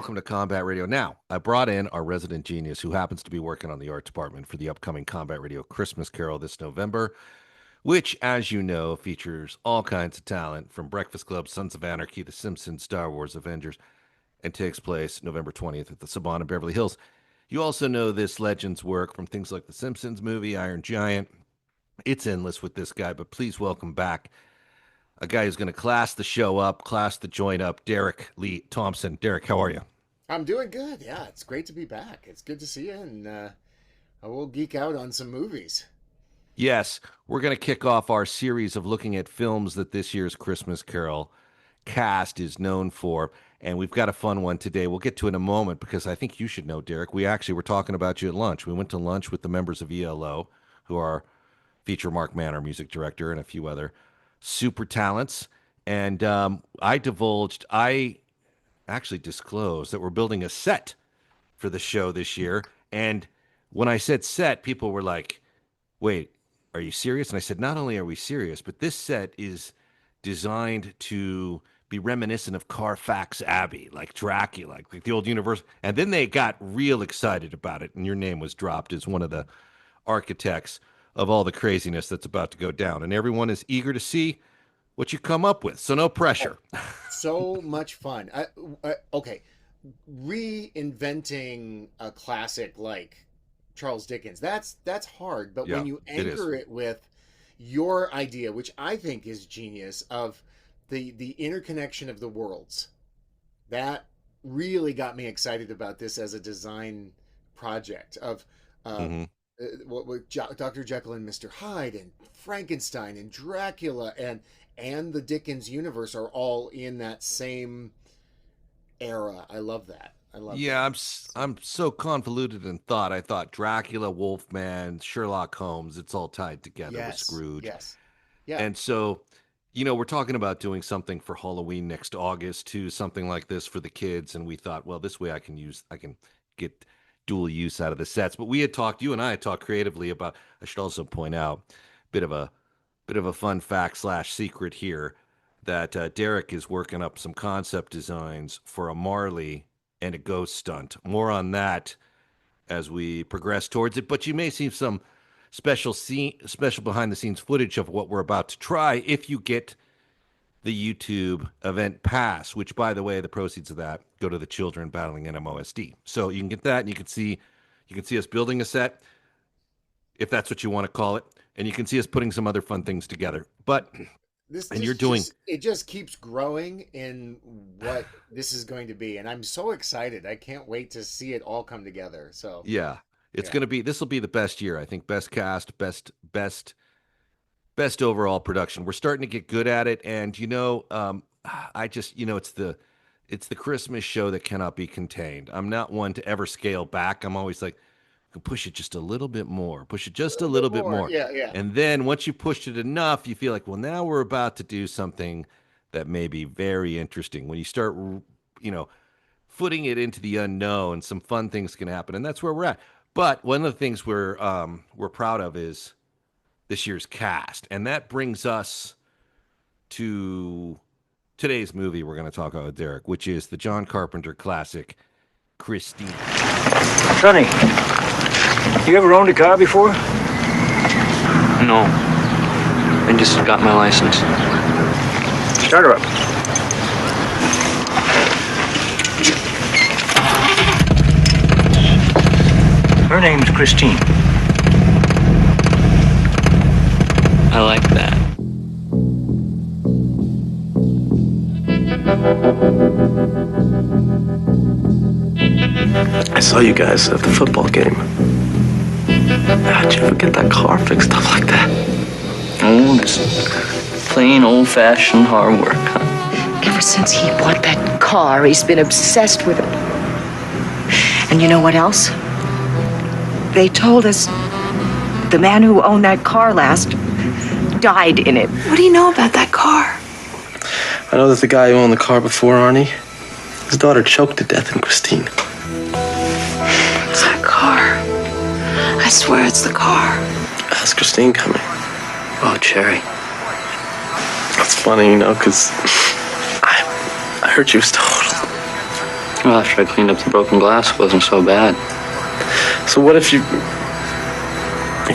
Welcome to Combat Radio. Now, I brought in our resident genius who happens to be working on the art department for the upcoming Combat Radio Christmas Carol this November, which, as you know, features all kinds of talent from Breakfast Club, Sons of Anarchy, The Simpsons, Star Wars, Avengers, and takes place November 20th at the Saban in Beverly Hills. You also know this legend's work from things like The Simpsons movie, Iron Giant. It's endless with this guy, but please welcome back a guy who's going to class the show up, class the joint up, Derek Lee Thompson. Derek, how are you? I'm doing good. Yeah, it's great to be back. It's good to see you, and I will geek out on some movies. Yes, we're going to kick off our series of looking at films that this year's Christmas Carol cast is known for, and we've got a fun one today. We'll get to it in a moment because I think you should know, Derek. We actually were talking about you at lunch. We went to lunch with the members of ELO, who are feature Mark Mann, our music director, and a few other super talents. And I actually disclosed that we're building a set for the show this year. And when I said set, people were like, wait, are you serious? And I said, not only are we serious, but this set is designed to be reminiscent of Carfax Abbey, like Dracula, like the old universe. And then they got real excited about it. And your name was dropped as one of the architects of all the craziness that's about to go down. And everyone is eager to see what you come up with. So no pressure. So much fun. Okay. Reinventing a classic like Charles Dickens, that's hard. But when you anchor it with your idea, which I think is genius, of the interconnection of the worlds, that really got me excited about this as a design project of what Dr. Jekyll and Mr. Hyde and Frankenstein and Dracula and the Dickens universe are all in that same era. I love that. I'm so convoluted in thought. I thought Dracula, Wolfman, Sherlock Holmes, it's all tied together with Scrooge. Yes. Yeah. And so, we're talking about doing something for Halloween next August too, something like this for the kids. And we thought, well, this way I can get dual use out of the sets. But you and I had talked creatively about, I should also point out, bit of a fun fact / secret here, that Derek is working up some concept designs for a Marley and a ghost stunt. More on that as we progress towards it. But you may see some special behind the scenes footage of what we're about to try if you get the YouTube event pass, which, by the way, the proceeds of that go to the children battling NMOSD. So you can get that, and you can see us building a set, if that's what you want to call it, and you can see us putting some other fun things together. But it just keeps growing in what this is going to be, and I'm so excited. I can't wait to see it all come together. So yeah, this will be the best year, I think. Best cast, best overall production. We're starting to get good at it, and it's the Christmas show that cannot be contained. I'm not one to ever scale back. I'm always like, push it just a little bit more. Push it just a little bit more. Yeah. And then once you pushed it enough, you feel like, well, now we're about to do something that may be very interesting. When you start, footing it into the unknown, some fun things can happen, and that's where we're at. But one of the things we're proud of is this year's cast, and that brings us to today's movie we're going to talk about, Derek, which is the John Carpenter classic, Christine. Sonny, you ever owned a car before? No. I just got my license. Start her up. Her name's Christine. I like that. I saw you guys at the football game. How'd you ever get that car fixed up like that? Oh, just plain old-fashioned hard work, huh? Ever since he bought that car, he's been obsessed with it. And you know what else? They told us the man who owned that car last died in it. What do you know about that car? I know that the guy who owned the car before Arnie, his daughter choked to death in Christine. It's that car. I swear it's the car. How's Christine coming? Oh, Cherry. That's funny, because I heard she was total. Well, after I cleaned up the broken glass, it wasn't so bad. So what if you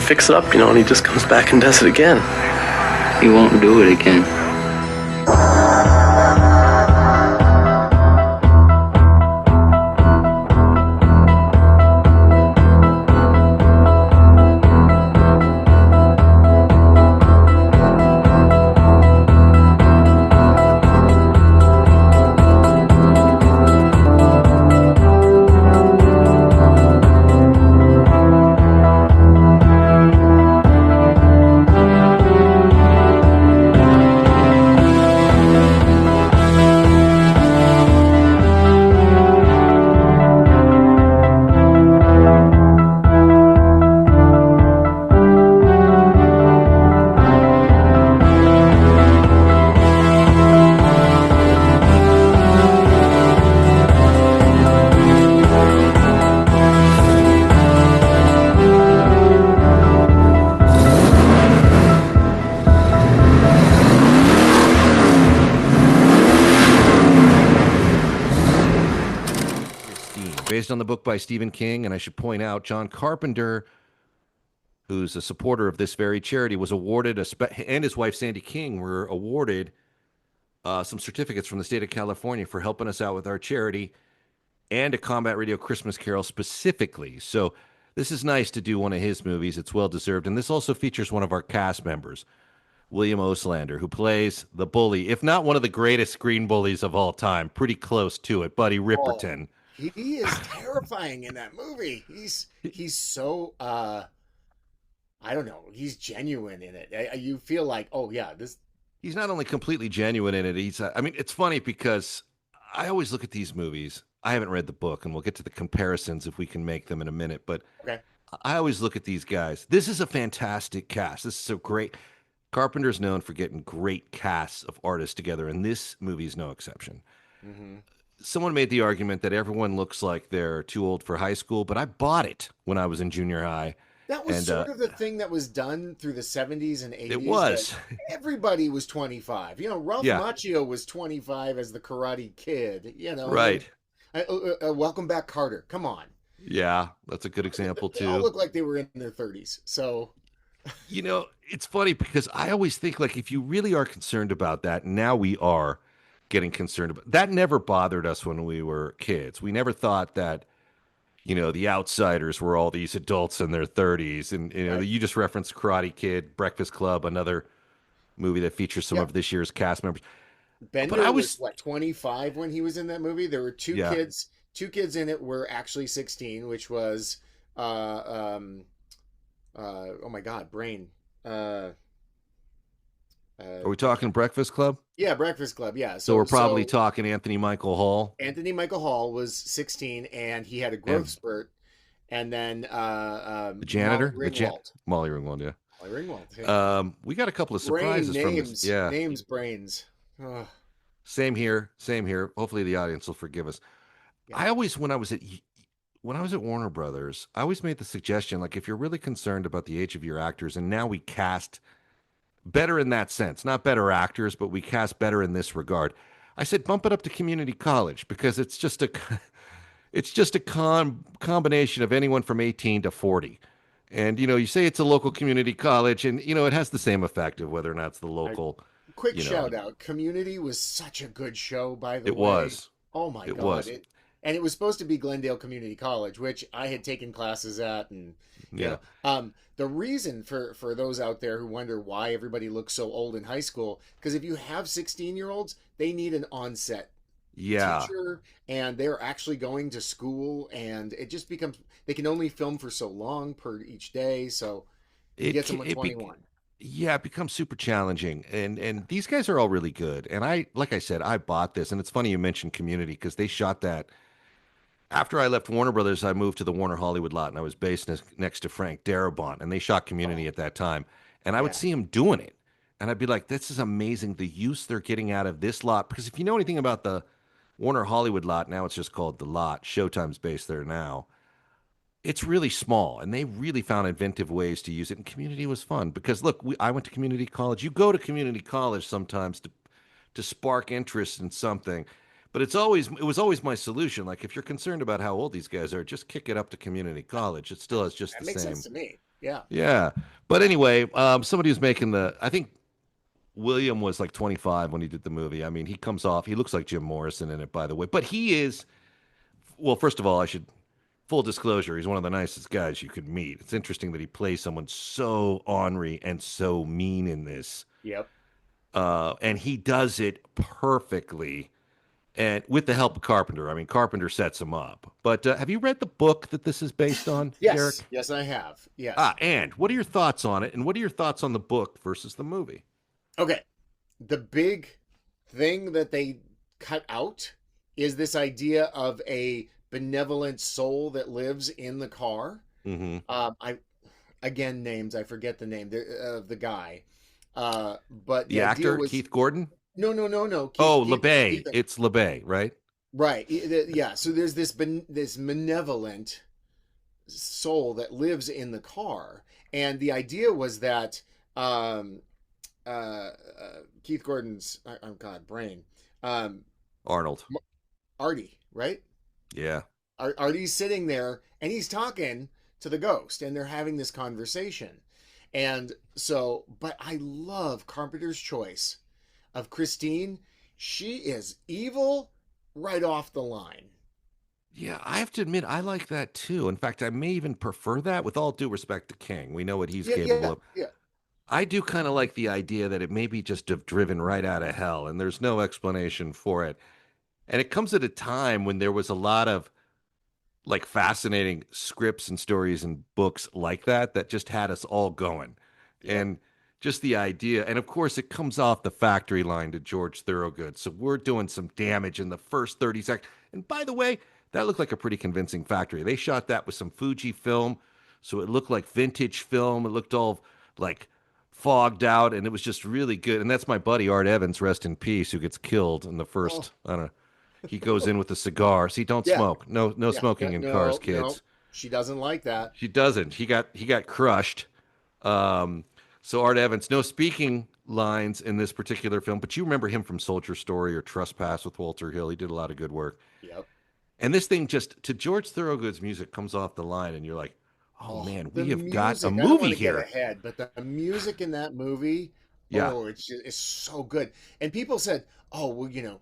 fix it up, and he just comes back and does it again? He won't do it again. Based on the book by Stephen King, and I should point out, John Carpenter, who's a supporter of this very charity, was awarded and his wife Sandy King were awarded some certificates from the state of California for helping us out with our charity and a Combat Radio Christmas Carol specifically. So this is nice to do one of his movies. It's well deserved, and this also features one of our cast members, William Oslander, who plays the bully, if not one of the greatest screen bullies of all time, pretty close to it, Buddy Ripperton. He is terrifying in that movie. He's so I don't know. He's genuine in it. You feel like, oh yeah, this. He's not only completely genuine in it. I mean, it's funny because I always look at these movies. I haven't read the book, and we'll get to the comparisons if we can make them in a minute. But okay. I always look at these guys. This is a fantastic cast. This is a great. Carpenter's known for getting great casts of artists together, and this movie is no exception. Mm-hmm. Someone made the argument that everyone looks like they're too old for high school, but I bought it when I was in junior high. That was sort of the thing that was done through the 70s and 80s. It was. Everybody was 25. Ralph Macchio was 25 as the Karate Kid. Right. Welcome Back, Carter. Come on. Yeah, that's a good example, too. They all look like they were in their 30s. So... it's funny because I always think, like, if you really are concerned about that, now we are getting concerned about that. Never bothered us when we were kids. We never thought that, the outsiders were all these adults in their 30s. And, right. You just referenced Karate Kid, Breakfast Club, another movie that features some of this year's cast members. Bender was 25 when he was in that movie? There were two kids. Two kids in it were actually 16, which was... oh my God, brain. Are we talking Breakfast Club? Yeah, Breakfast Club. Yeah. So we're probably talking Anthony Michael Hall. Anthony Michael Hall was 16, and he had a growth spurt. And then the janitor, Molly Ringwald. Yeah. Molly Ringwald. Yeah. We got a couple of surprises from this. Yeah. Names, brains. Ugh. Same here. Hopefully the audience will forgive us. Yeah. I always, when I was at Warner Brothers, I always made the suggestion, like, if you're really concerned about the age of your actors, and now we cast better in that sense, not better actors, but we cast better in this regard. I said, bump it up to community college, because it's just a combination of anyone from 18 to 40. And, you say it's a local community college, and, it has the same effect of whether or not it's the local. Quick shout out. Community was such a good show, by the way. It was. Oh my God. Was. And it was supposed to be Glendale Community College, which I had taken classes at. And the reason for those out there who wonder why everybody looks so old in high school, because if you have 16-year-olds, they need an onset teacher, and they're actually going to school, and it just becomes, they can only film for so long per each day. So you get someone 21. It becomes super challenging, and these guys are all really good. And like I said, I bought this, and it's funny you mentioned Community, because they shot that. After I left Warner Brothers, I moved to the Warner Hollywood lot, and I was based next to Frank Darabont, and they shot Community at that time. And I would see him doing it, and I'd be like, this is amazing, the use they're getting out of this lot. Because if you know anything about the Warner Hollywood lot, now it's just called the lot. Showtime's based there now. It's really small, and they really found inventive ways to use it, and Community was fun. Because, look, I went to community college. You go to community college sometimes to spark interest in something. But it was always my solution. Like, if you're concerned about how old these guys are, just kick it up to community college. It still has just That the makes same. sense to me. Yeah. Yeah. But anyway, somebody who's making I think William was like 25 when he did the movie. I mean, he looks like Jim Morrison in it, by the way. But he is, well, first of all, full disclosure, he's one of the nicest guys you could meet. It's interesting that he plays someone so ornery and so mean in this. Yep. And he does it perfectly, and with the help of Carpenter. I mean, Carpenter sets him up. But have you read the book that this is based on, Yes. Derek? Yes, I have. Yes. And what are your thoughts on it? And what are your thoughts on the book versus the movie? Okay. The big thing that they cut out is this idea of a benevolent soul that lives in the car. Names, I forget the name of the guy. But the actor was, Keith Gordon? No. LeBay. It's LeBay, right? Right. Yeah. So there's this malevolent soul that lives in the car, and the idea was that Keith Gordon's brain. Arnold. Artie, right? Yeah. Artie's sitting there and he's talking to the ghost and they're having this conversation. And so, but I love Carpenter's choice of Christine. She is evil right off the line. Yeah, I have to admit, I like that too. In fact, I may even prefer that, with all due respect to King. We know what he's capable of. Yeah. I do kind of like the idea that it may be just driven right out of hell and there's no explanation for it. And it comes at a time when there was a lot of like fascinating scripts and stories and books like that just had us all going. Yeah. And just the idea, and of course it comes off the factory line to George Thorogood. So we're doing some damage in the first 30 seconds. And by the way, that looked like a pretty convincing factory. They shot that with some Fuji film, so it looked like vintage film. It looked all like fogged out, and it was just really good. And that's my buddy Art Evans, rest in peace, who gets killed in the first, I don't know. He goes in with a cigar. See, don't smoke. No smoking in cars, kids. No, she doesn't like that. She doesn't. He got crushed. So Art Evans, no speaking lines in this particular film, but you remember him from Soldier Story or Trespass with Walter Hill. He did a lot of good work. Yep. And this thing just, to George Thorogood's music, comes off the line, and you're like, oh man, we have got a movie here. Get ahead, but the music in that movie, it's so good. And people said, oh, well,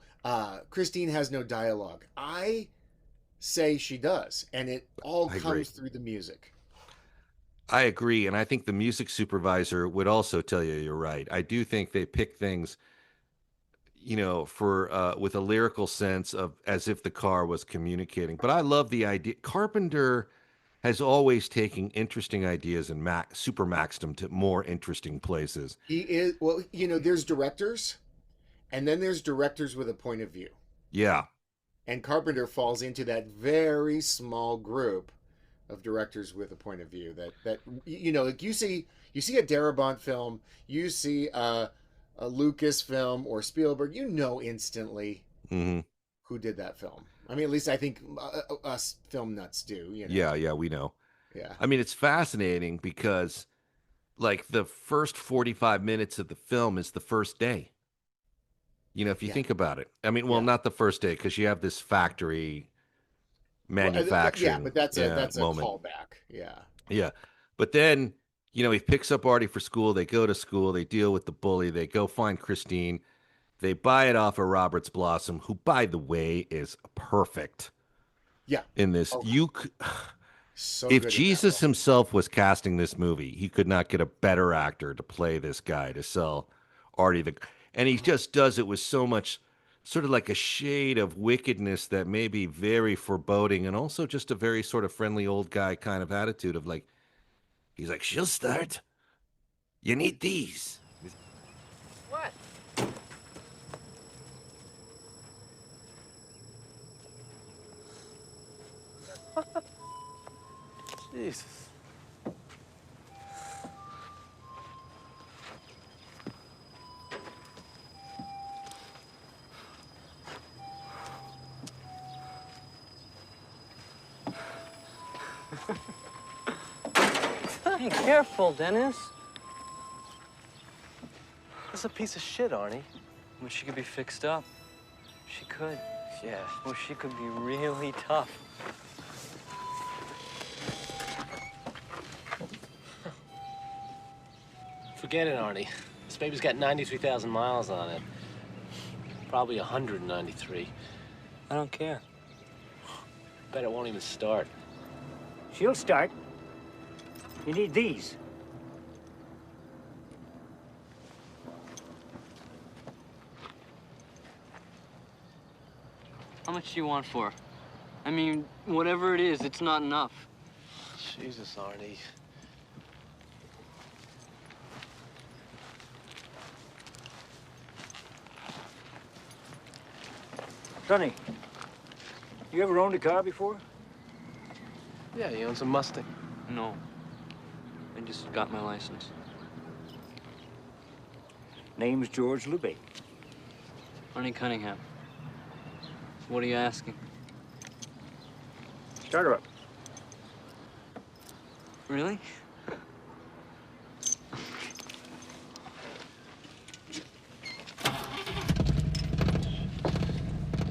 Christine has no dialogue. I say she does, and it all comes through the music. I agree, and I think the music supervisor would also tell you you're right. I do think they pick things, for with a lyrical sense of as if the car was communicating. But I love the idea. Carpenter has always taken interesting ideas and supermaxed them to more interesting places. He is, well, there's directors, and then there's directors with a point of view. Yeah. And Carpenter falls into that very small group of directors with a point of view that like you see a Darabont film, you see a Lucas film or Spielberg, instantly who did that film. I mean, at least I think us film nuts do. Yeah, we know. Yeah. I mean, it's fascinating because, like, the first 45 minutes of the film is the first day. If you think about it. I mean, well, not the first day, because you have this factory manufacturing. But that's a moment. callback. Yeah. Yeah. But then, he picks up Artie for school. They go to school. They deal with the bully. They go find Christine. They buy it off of Roberts Blossom, who, by the way, is perfect. Yeah. In this. Oh. If Jesus himself was casting this movie, he could not get a better actor to play this guy, to sell Artie. And he just does it with so much, sort of like a shade of wickedness that may be very foreboding, and also just a very sort of friendly old guy kind of attitude of like, he's like, she'll start. You need these. What? Jesus. Hey, careful, Dennis. That's a piece of shit, Arnie. Well, she could be fixed up. She could. Yeah, well, she could be really tough. Forget it, Arnie. This baby's got 93,000 miles on it. Probably 193. I don't care. Bet it won't even start. She'll start. You need these. How much do you want for her? I mean, whatever it is, it's not enough. Jesus, Arnie. Sonny, you ever owned a car before? Yeah, he owns a Mustang. No. I just got my license. Name's George Lubbe. Arnie Cunningham. What are you asking? Start her up. Really?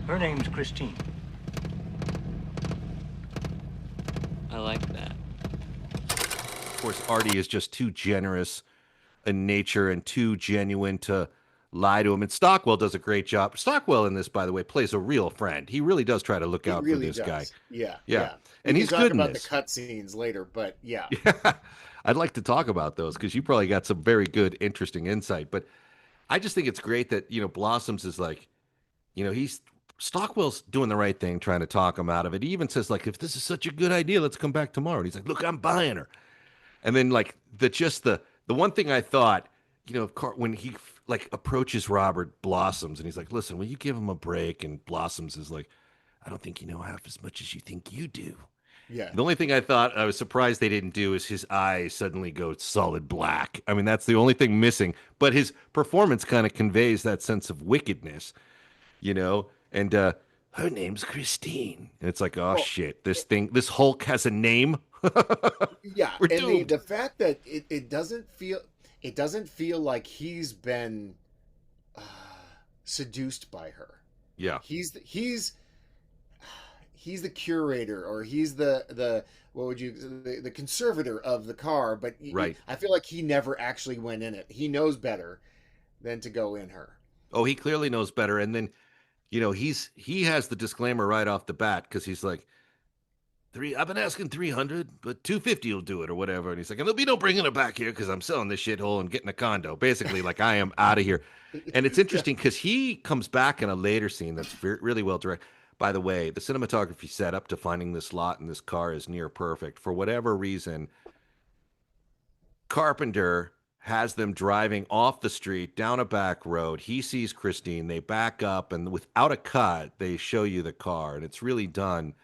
Her name's Christine. I like that. Of course, Artie is just too generous in nature and too genuine to lie to him. And Stockwell does a great job. Stockwell in this, by the way, plays a real friend. He really does try to look out for this guy. Yeah. And he's good in this. We can talk about the cut scenes later, but yeah. I'd like to talk about those because you probably got some very good, interesting insight. But I just think it's great that, Blossoms is like, Stockwell's doing the right thing, trying to talk him out of it. He even says, like, if this is such a good idea, let's come back tomorrow. And he's like, look, I'm buying her. And then, like, the one thing I thought, when he approaches Robert Blossoms and he's like, listen, will you give him a break? And Blossoms is like, I don't think you know half as much as you think you do. Yeah. The only thing I thought I was surprised they didn't do is his eyes suddenly go solid black. I mean, that's the only thing missing. But his performance kind of conveys that sense of wickedness, And her name's Christine. And it's like, shit, this Hulk has a name. Yeah, We're and doomed. the fact that it doesn't feel like he's been seduced by her. Yeah, he's the curator, or he's the conservator of the car. But right. I feel like he never actually went in it. He knows better than to go in her. Oh, he clearly knows better. And then, he has the disclaimer right off the bat because he's like, I've been asking 300, but 250 will do it or whatever. And he's like, and there'll be no bringing it back here because I'm selling this shithole and getting a condo. Basically, like, I am out of here. And it's interesting because he comes back in a later scene that's really well directed. By the way, the cinematography set up to finding this lot in this car is near perfect. For whatever reason, Carpenter has them driving off the street down a back road. He sees Christine. They back up, and without a cut, they show you the car. And it's really done.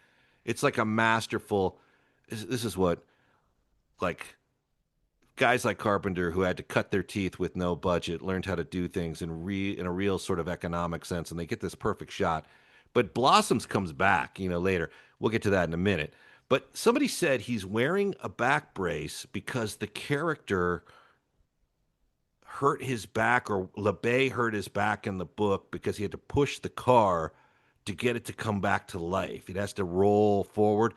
It's like a masterful. This is what, like, guys like Carpenter who had to cut their teeth with no budget learned how to do things in a real sort of economic sense, and they get this perfect shot. But Blossoms comes back, later. We'll get to that in a minute. But somebody said he's wearing a back brace because the character hurt his back, or LeBay hurt his back in the book because he had to push the car to get it to come back to life. It has to roll forward.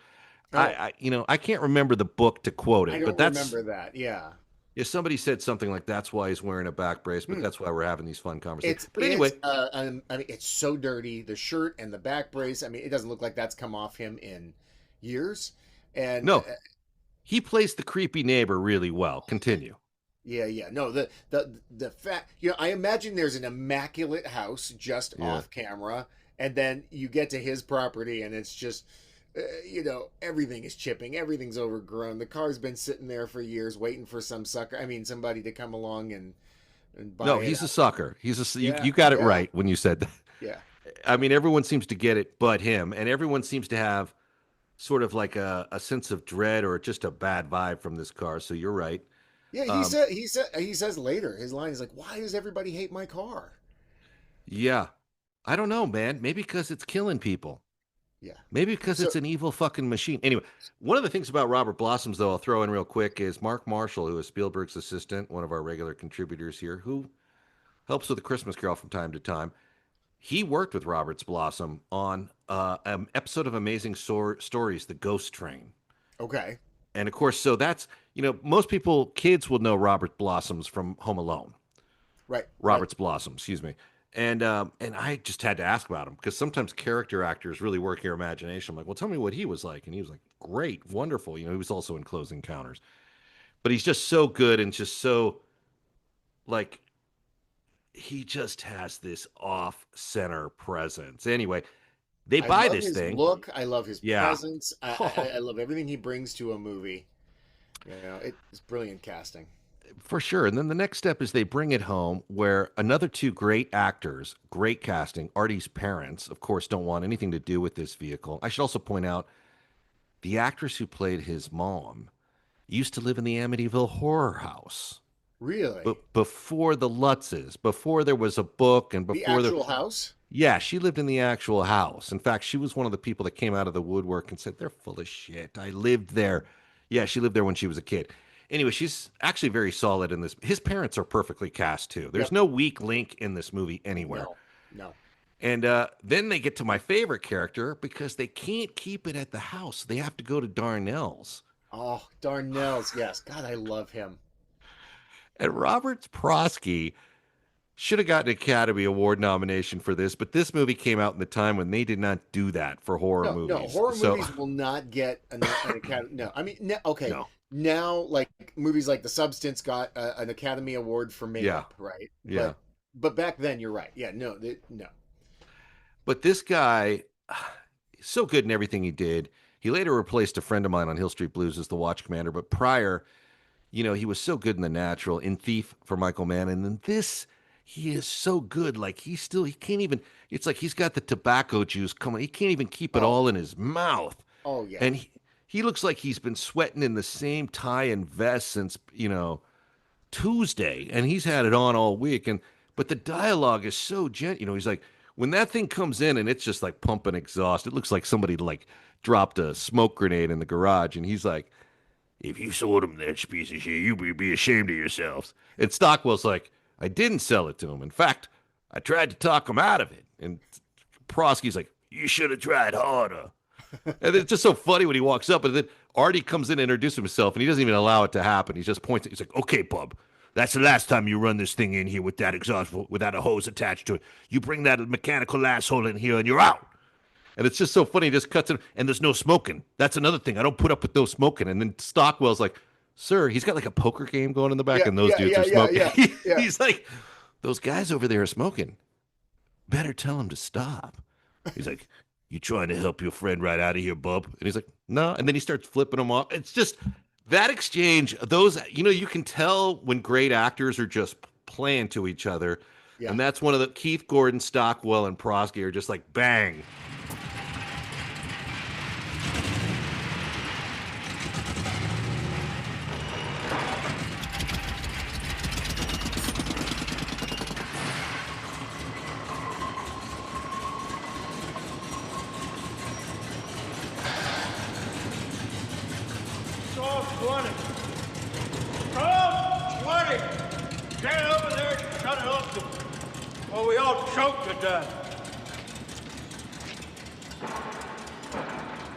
Oh. I can't remember the book to quote it, but that's remember that. Yeah. Yeah, somebody said something like that's why he's wearing a back brace, but that's why we're having these fun conversations. But anyway, it's so dirty. The shirt and the back brace. I mean, it doesn't look like that's come off him in years. And no, he plays the creepy neighbor really well. Continue. Yeah. No, the fact, I imagine there's an immaculate house just off camera, and then you get to his property and it's just, everything is chipping, everything's overgrown. The car's been sitting there for years waiting for somebody to come along and buy it. No, he's a sucker. You got it right when you said that. Yeah. I mean, everyone seems to get it but him, and everyone seems to have sort of like a sense of dread or just a bad vibe from this car. So you're right. Yeah, he says later, his line is like, why does everybody hate my car? Yeah. I don't know, man. Maybe because it's killing people. Yeah. Maybe because it's an evil fucking machine. Anyway, one of the things about Robert Blossoms, though, I'll throw in real quick, is Mark Marshall, who is Spielberg's assistant, one of our regular contributors here, who helps with The Christmas Carol from time to time. He worked with Robert Blossom on episode of Amazing Stories, The Ghost Train. Okay. And of course, so that's, most people, kids will know Robert Blossoms from Home Alone. Right. Robert's Blossom, excuse me. And I just had to ask about him because sometimes character actors really work your imagination. I'm like, well, tell me what he was like. And he was like, great, wonderful. He was also in Close Encounters. But he's just so good and just so, like, he just has this off-center presence. Anyway, they buy this thing. Look, I love his presence. I love everything he brings to a movie. It's brilliant casting. For sure. And then the next step is they bring it home where another two great actors, great casting, Artie's parents, of course, don't want anything to do with this vehicle. I should also point out the actress who played his mom used to live in the Amityville Horror House. Really? Before the Lutzes, before there was a book and before the actual house? Yeah, she lived in the actual house. In fact, she was one of the people that came out of the woodwork and said, they're full of shit. I lived there. Yeah, she lived there when she was a kid. Anyway, she's actually very solid in this. His parents are perfectly cast, too. There's no weak link in this movie anywhere. No. And then they get to my favorite character because they can't keep it at the house. They have to go to Darnell's. Oh, Darnell's, yes. God, I love him. And Robert Prosky should have gotten an Academy Award nomination for this, but this movie came out in the time when they did not do that for horror movies. No, horror movies will not get an Academy. No, I mean, okay. No. Now, like movies like The Substance got an Academy Award for makeup, right? Yeah. But back then, you're right. Yeah, no. But this guy, so good in everything he did. He later replaced a friend of mine on Hill Street Blues as the watch commander, but prior, he was so good in The Natural, in Thief for Michael Mann, and in this, he is so good. Like he can't even. It's like he's got the tobacco juice coming. He can't even keep it all in his mouth. Oh yeah. And he looks like he's been sweating in the same tie and vest since, Tuesday. And he's had it on all week. But the dialogue is so gentle. He's like, when that thing comes in and it's just like pumping exhaust, it looks like somebody like dropped a smoke grenade in the garage. And he's like, if you sold him that piece of shit, you would be ashamed of yourselves. And Stockwell's like, I didn't sell it to him. In fact, I tried to talk him out of it. And Prosky's like, you should have tried harder. And it's just so funny when he walks up, and then Artie comes in and introduces himself, and he doesn't even allow it to happen. He just points. He's like, "Okay, bub, that's the last time you run this thing in here with that exhaust without a hose attached to it. You bring that mechanical asshole in here, and you're out." And it's just so funny. He just cuts it, and there's no smoking. That's another thing. I don't put up with no smoking. And then Stockwell's like, "Sir," he's got like a poker game going in the back, and those dudes are smoking. He's like, "Those guys over there are smoking. Better tell them to stop." He's like, "You trying to help your friend right out of here, bub?" And he's like, "No." And then he starts flipping them off. It's just that exchange. Those, you can tell when great actors are just playing to each other. Yeah. And that's one of the Keith Gordon, Stockwell, and Prosky are just like bang.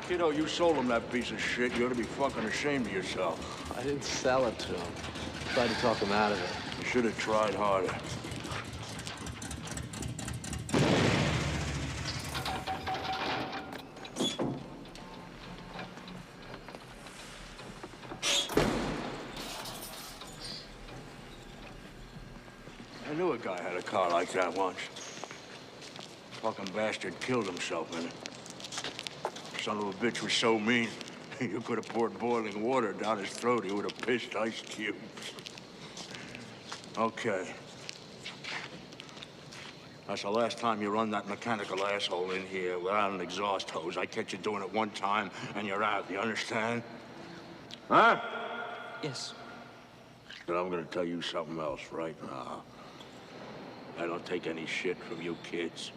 Kiddo, you sold him that piece of shit. You ought to be fucking ashamed of yourself. I didn't sell it to him. I tried to talk him out of it. You should have tried harder. I knew a guy had a car like that once. Fucking bastard killed himself in it. Son of a bitch was so mean, you could have poured boiling water down his throat. He would have pissed ice cubes. Okay. That's the last time you run that mechanical asshole in here without an exhaust hose. I catch you doing it one time, and you're out. You understand? Huh? Yes. But I'm gonna tell you something else right now. I don't take any shit from you kids.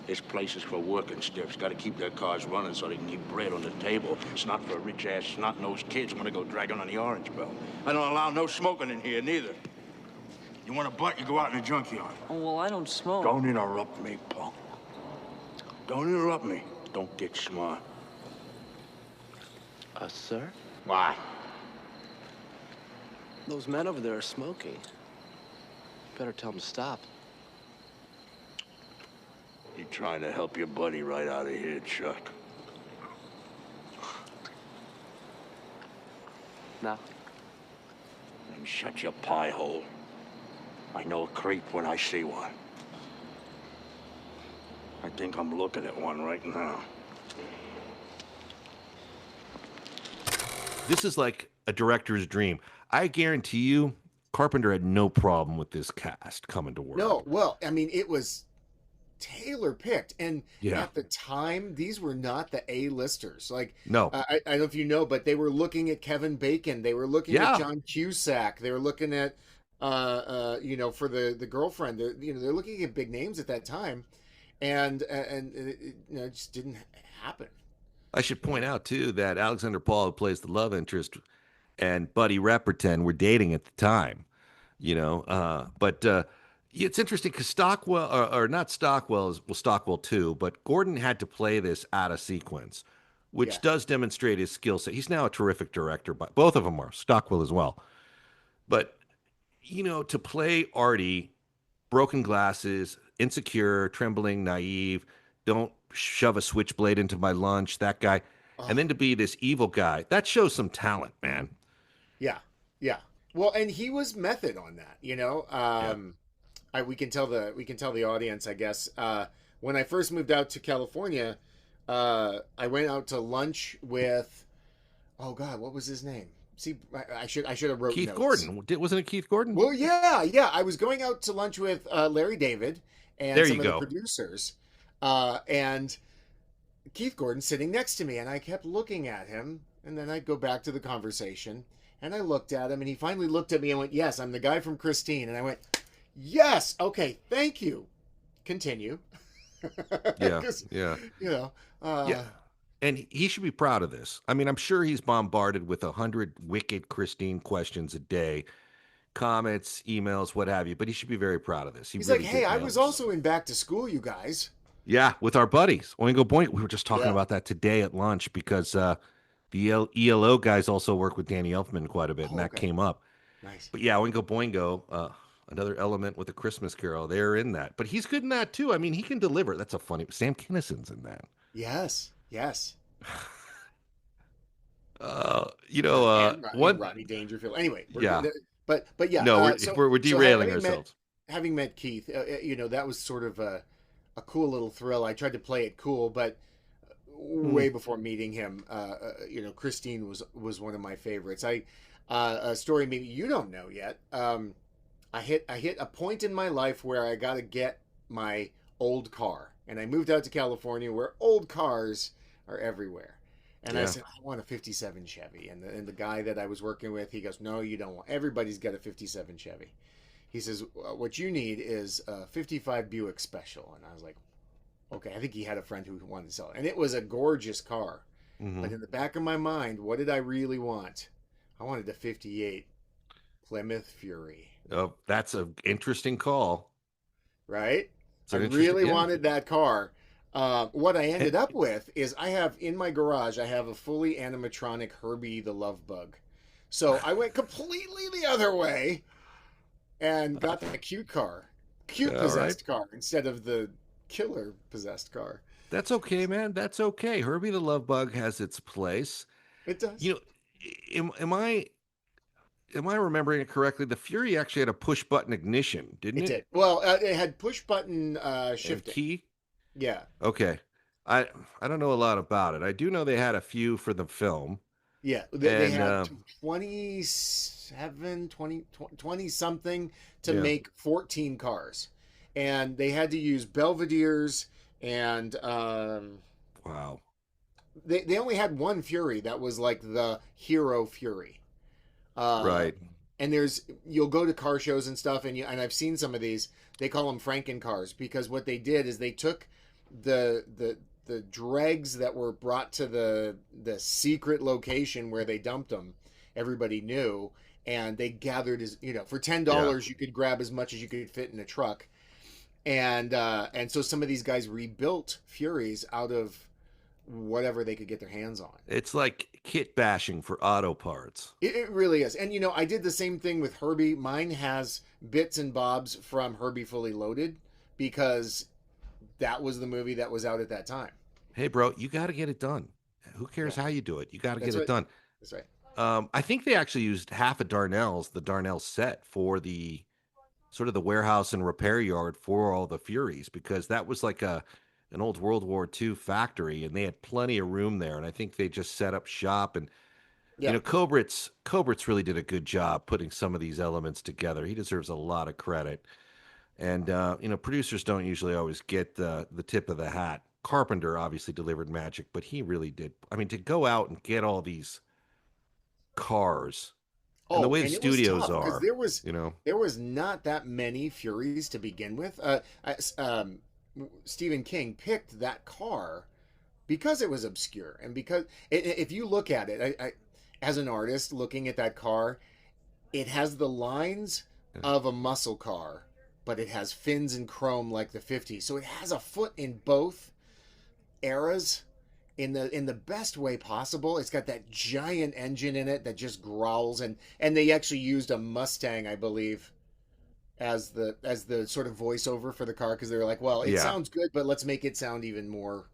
This place is for working stiffs. Got to keep their cars running so they can keep bread on the table. It's not for rich-ass, snot-nosed kids who want to go dragging on the orange belt. I don't allow no smoking in here, neither. You want a butt, you go out in the junkyard. Oh, well, I don't smoke. Don't interrupt me, punk. Don't interrupt me. Don't get smart. Sir? Why? Those men over there are smoking. Better tell them to stop. You trying to help your buddy right out of here, Chuck? No. Then shut your pie hole. I know a creep when I see one. I think I'm looking at one right now. This is like a director's dream. I guarantee you, Carpenter had no problem with this cast coming to work. No, well, I mean, it was tailor picked, and at the time, these were not the A-listers. Like, no, I don't know if you know, but they were looking at Kevin Bacon. They were looking at John Cusack. They were looking at, for the girlfriend. They're looking at big names at that time, and it just didn't happen. I should point out too that Alexander Paul, who plays the love interest, and Buddy Repperton were dating at the time. It's interesting because Stockwell, or not Stockwell, Stockwell too, but Gordon had to play this out of sequence, which does demonstrate his skill set. He's now a terrific director, but both of them are, Stockwell as well. But, to play Artie, broken glasses, insecure, trembling, naive, don't shove a switchblade into my lunch, that guy, and then to be this evil guy, that shows some talent, man. Yeah. Well, and he was method on that, we can tell the audience, I guess. When I first moved out to California, I went out to lunch with, oh God, what was his name? See, I should have wrote Keith notes. Gordon. Wasn't it Keith Gordon? Well, yeah. I was going out to lunch with Larry David and some of the producers, and Keith Gordon sitting next to me, and I kept looking at him, and then I'd go back to the conversation, and I looked at him, and he finally looked at me and went, "Yes, I'm the guy from Christine," and I went, "Yes, okay, thank you. Continue." Yeah. And he should be proud of this. I mean, I'm sure he's bombarded with 100 wicked Christine questions a day, comments, emails, what have you, but he should be very proud of this. He's really like, "Hey, I was also in Back to School, you guys." Yeah, with our buddies. Oingo Boingo. We were just talking about that today at lunch because the ELO guys also work with Danny Elfman quite a bit, and that came up. Nice. But yeah, Oingo Boingo, another element with A Christmas Carol. They're in that. But he's good in that, too. I mean, he can deliver. That's a funny... Sam Kinnison's in that. Yes. Rodney Dangerfield. Anyway. But yeah. No, we're derailing ourselves. Having met Keith, that was sort of a cool little thrill. I tried to play it cool, but way before meeting him, Christine was one of my favorites. A story maybe you don't know yet. I hit a point in my life where I got to get my old car, and I moved out to California where old cars are everywhere. And I said, I want a 57 Chevy. And the guy that I was working with, he goes, "No, you don't want. Everybody's got a 57 Chevy." He says, "What you need is a 55 Buick Special." And I was like, okay, I think he had a friend who wanted to sell it. And it was a gorgeous car. Mm-hmm. But in the back of my mind, what did I really want? I wanted a 58 Plymouth Fury. Oh, that's an interesting call. Right? I really wanted that car. What I ended up with is in my garage, I have a fully animatronic Herbie the Love Bug. So I went completely the other way and got the cute possessed car instead of the killer possessed car. That's okay, man. That's okay. Herbie the Love Bug has its place. It does. Am I remembering it correctly? The Fury actually had a push button ignition, didn't it? It did. Well, it had push button shifting. Key? Yeah. Okay. I don't know a lot about it. I do know they had a few for the film. Yeah. They had 20 something to make 14 cars. And they had to use Belvedere's and wow. They only had one Fury that was like the hero Fury. Right. And you'll go to car shows and stuff, and I've seen some of these. They call them Franken cars because what they did is they took the dregs that were brought to the secret location where they dumped them. Everybody knew, and they gathered for $10 you could grab as much as you could fit in a truck. and so some of these guys rebuilt Furies out of whatever they could get their hands on. It's like kit bashing for auto parts. It really is. And I did the same thing with Herbie. Mine has bits and bobs from Herbie Fully Loaded because that was the movie that was out at that time. Hey, bro, you got to get it done. Who cares how you do it? You got to get it done. That's right. I think they actually used half of the Darnell set for the sort of the warehouse and repair yard for all the Furies, because that was like an old World War II factory, and they had plenty of room there. And I think they just set up shop. And Kobritz really did a good job putting some of these elements together. He deserves a lot of credit. And producers don't usually always get the tip of the hat. Carpenter obviously delivered magic, but he really did. I mean, to go out and get all these cars and the way the studios are, there was not that many Furies to begin with. Stephen King picked that car because it was obscure, and because if you look at it, I as an artist looking at that car, it has the lines of a muscle car, but it has fins and chrome like the 50s, so it has a foot in both eras in the best way possible. It's got that giant engine in it that just growls, and they actually used a Mustang, I believe, as the sort of voiceover for the car, because they were like, well, it sounds good, but let's make it sound even more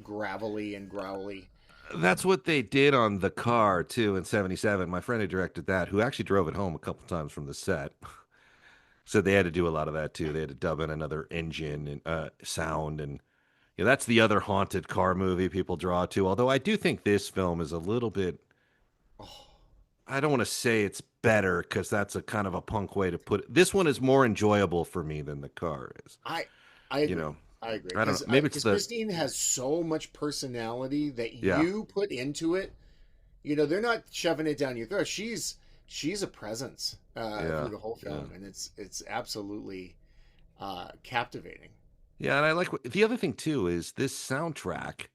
gravelly and growly. That's what they did on the car too in '77. My friend who directed that, who actually drove it home a couple times from the set, said they had to do a lot of that too. They had to dub in another engine and sound, and that's the other haunted car movie people draw to. Although I do think this film is a little bit, I don't want to say it's better, because that's a kind of a punk way to put it. This one is more enjoyable for me than the car is. I agree. I agree. I don't know. Maybe it's Christine has so much personality that you put into it. They're not shoving it down your throat. She's a presence through the whole film, and it's absolutely captivating. Yeah, and I like the other thing too is this soundtrack.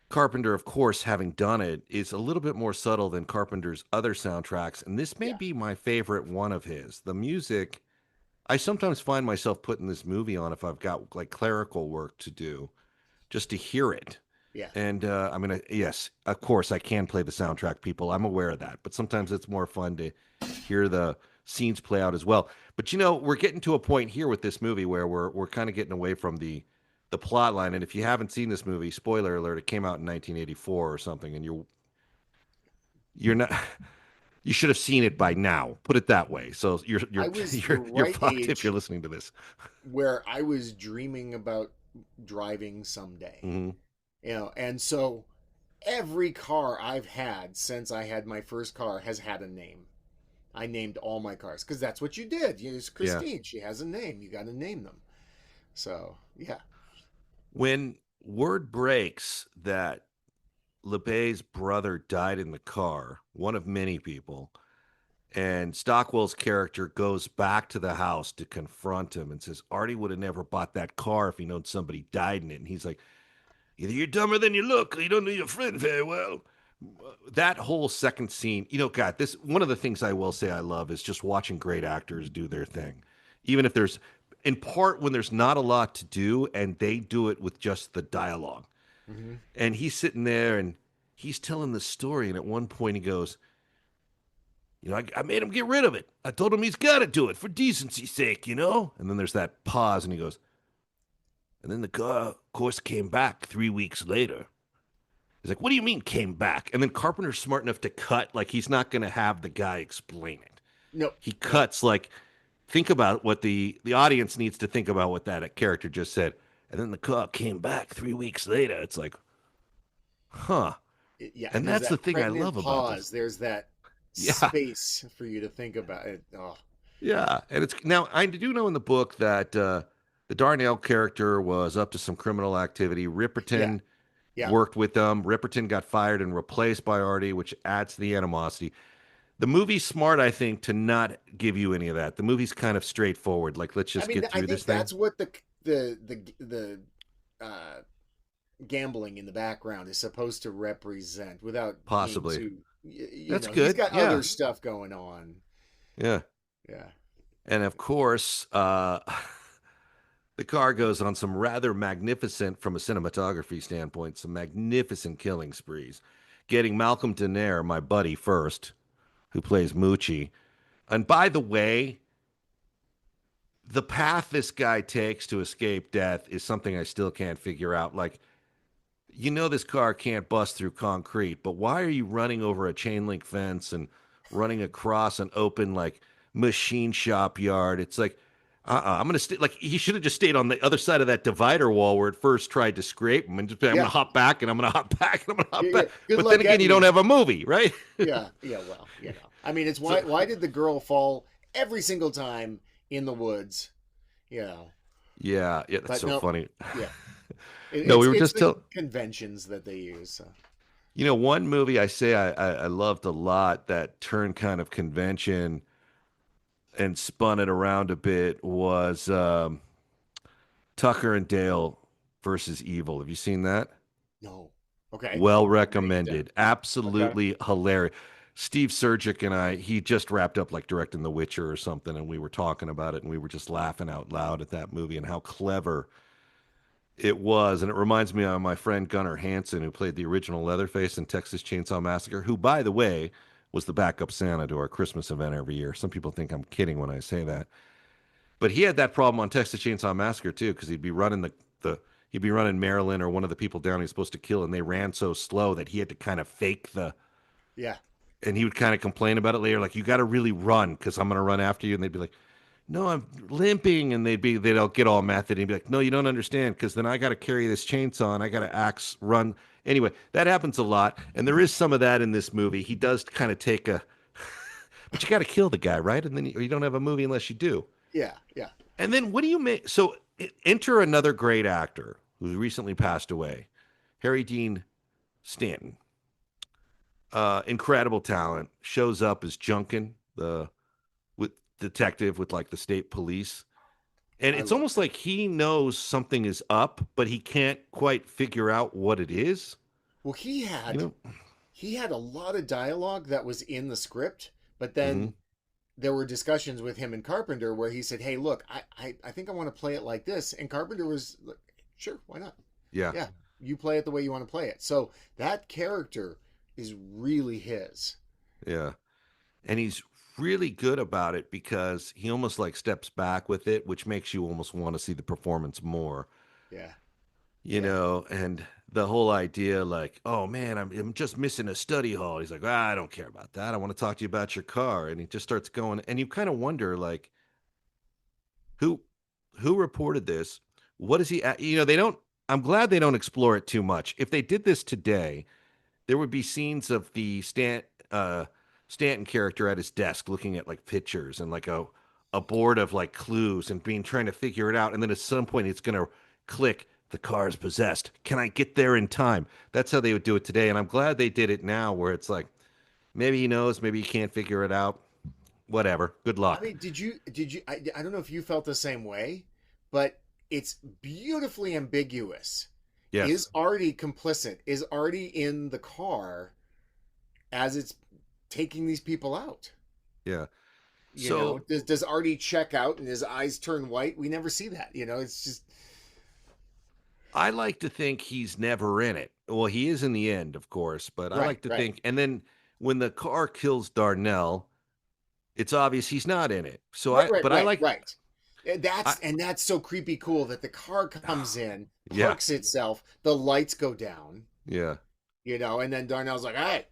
Carpenter, of course, having done it, is a little bit more subtle than Carpenter's other soundtracks, and this may be my favorite one of his. The music, I sometimes find myself putting this movie on if I've got like clerical work to do, just to hear it. Yeah. And I mean, yes, of course, I can play the soundtrack, people. I'm aware of that, but sometimes it's more fun to hear the scenes play out as well. But we're getting to a point here with this movie where we're kind of getting away from the plot line. And if you haven't seen this movie, spoiler alert, it came out in 1984 or something, and you're not, you should have seen it by now. Put it that way. So you're fucked if you're listening to this. Where I was dreaming about driving someday. Mm-hmm. And so every car I've had since I had my first car has had a name. I named all my cars because that's what you did. It's Christine. Yeah. She has a name. You got to name them. So, yeah. When word breaks that LeBay's brother died in the car, one of many people, and Stockwell's character goes back to the house to confront him and says, Artie would have never bought that car if he known somebody died in it. And he's like, either you're dumber than you look or you don't know your friend very well. That whole second scene, God, this one of the things I will say I love is just watching great actors do their thing. Even if there's, in part, when there's not a lot to do and they do it with just the dialogue. Mm-hmm. And he's sitting there and he's telling the story. And at one point he goes, I made him get rid of it. I told him he's got to do it for decency's sake, And then there's that pause and he goes, and then the car, of course, came back 3 weeks later. He's like, what do you mean came back? And then Carpenter's smart enough to cut, like he's not going to have the guy explain it. No. He cuts, like, think about what the audience needs to think about what that character just said. And then the car came back 3 weeks later. It's like, huh. Yeah. And that's the thing I love about this. There's that space for you to think about it. Oh. Yeah. And it's now, I do know in the book that the Darnell character was up to some criminal activity. Ripperton worked with them. Ripperton got fired and replaced by Artie, which adds to the animosity. The movie's smart, I think, to not give you any of that. The movie's kind of straightforward. Like, let's just get through this thing. That's what the gambling in the background is supposed to represent, without possibly. That's good. He's got other stuff going on. Yeah. Yeah. And of course, The car goes on some rather magnificent, from a cinematography standpoint, some magnificent killing sprees, getting Malcolm Danare, my buddy, first, who plays Moochie. And by the way, the path this guy takes to escape death is something I still can't figure out. Like, this car can't bust through concrete, but why are you running over a chain link fence and running across an open, like, machine shop yard? It's like, I'm going to stay. Like, he should have just stayed on the other side of that divider wall where it first tried to scrape him and just, I'm going to hop back and I'm going to hop back and I'm going to hop back. But then again, you don't have a movie, right? Yeah. Well, I mean, it's why did the girl fall every single time in the woods? Yeah, that's so funny. Yeah. No, we were just conventions that they use. So. One movie I loved a lot that turned kind of convention and spun it around a bit was Tucker and Dale versus Evil. Have you seen that? No. Okay. Well recommended. Absolutely hilarious. Steve Surgic and he just wrapped up like directing The Witcher or something, and we were talking about it, and we were just laughing out loud at that movie and how clever it was. And it reminds me of my friend Gunnar Hansen, who played the original Leatherface in Texas Chainsaw Massacre, who, by the way, was the backup Santa to our Christmas event every year. Some people think I'm kidding when I say that. But he had that problem on Texas Chainsaw Massacre, too, because he'd be running he'd be running Marilyn or one of the people down he's supposed to kill, and they ran so slow that he had to kind of fake the... Yeah. And he would kind of complain about it later, like, you got to really run because I'm going to run after you. And they'd be like, no, I'm limping. And they'd all get all method. And he'd be like, no, you don't understand, because then I got to carry this chainsaw and I got to run. Anyway, that happens a lot. And there is some of that in this movie. He does kind of take but you got to kill the guy, right? And then you don't have a movie unless you do. Yeah. And then what do you make? So enter another great actor who's recently passed away, Harry Dean Stanton. Incredible talent, shows up as Junkin, the detective with like the state police. And it's almost like he knows something is up, but he can't quite figure out what it is. Well, he had a lot of dialogue that was in the script, but then there were discussions with him and Carpenter where he said, hey, look, I think I want to play it like this. And Carpenter was like, sure, why not? Yeah. You play it the way you want to play it. So that character is really his. Yeah. And he's really good about it because he almost like steps back with it, which makes you almost want to see the performance more. Yeah. You know, and the whole idea like, oh man, I'm just missing a study hall. He's like, I don't care about that. I want to talk to you about your car. And he just starts going, and you kind of wonder like, who reported this? What is he I'm glad they don't explore it too much. If they did this today, there would be scenes of the Stanton character at his desk looking at like pictures and like a board of like clues and trying to figure it out. And then at some point it's going to click, the car is possessed. Can I get there in time? That's how they would do it today. And I'm glad they did it now where it's like, maybe he knows, maybe he can't figure it out. Whatever. Good luck. I mean, did you, I don't know if you felt the same way, but it's beautifully ambiguous. Yes. Is Artie complicit? Is Artie in the car as it's taking these people out? Yeah. Does Artie check out and his eyes turn white? We never see that. It's just. I like to think he's never in it. Well, he is in the end, of course, but I like to think. And then when the car kills Darnell, it's obvious he's not in it. So I like. Right. That's so creepy cool that the car comes in, parks itself, the lights go down. Yeah. And then Darnell's like, hey.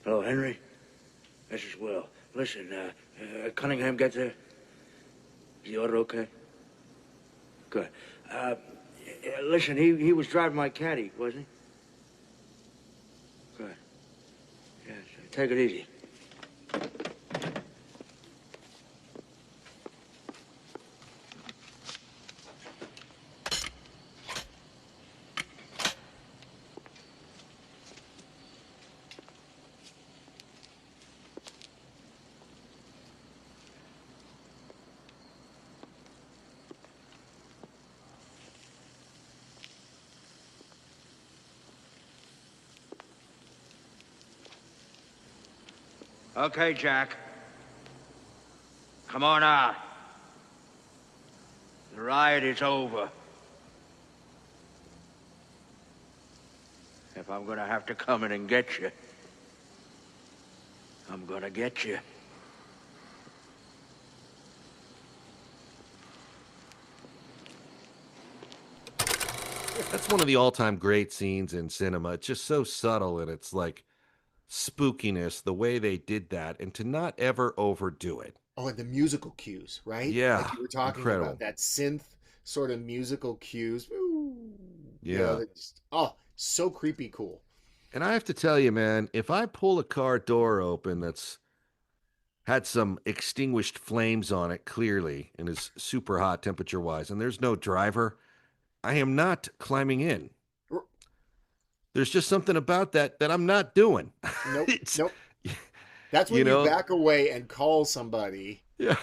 Hello, Henry. This is Will. Listen, Cunningham get there? Is the order okay? Good. Listen, he was driving my caddy, wasn't he? Good. Yes, take it easy. Okay, Jack. Come on out. The riot is over. If I'm gonna have to come in and get you, I'm gonna get you. That's one of the all-time great scenes in cinema. It's just so subtle, and it's like spookiness, the way they did that, and to not ever overdo it. Oh, and the musical cues, right? Yeah, like you were talking incredible. about that synth sort of musical cues. Ooh, yeah, just, so creepy cool. And I have to tell you, man, if I pull a car door open that's had some extinguished flames on it clearly and is super hot temperature wise, and there's no driver, I am not climbing in. There's just something about that I'm not doing. Nope. Nope. That's when you back away and call somebody. Yeah.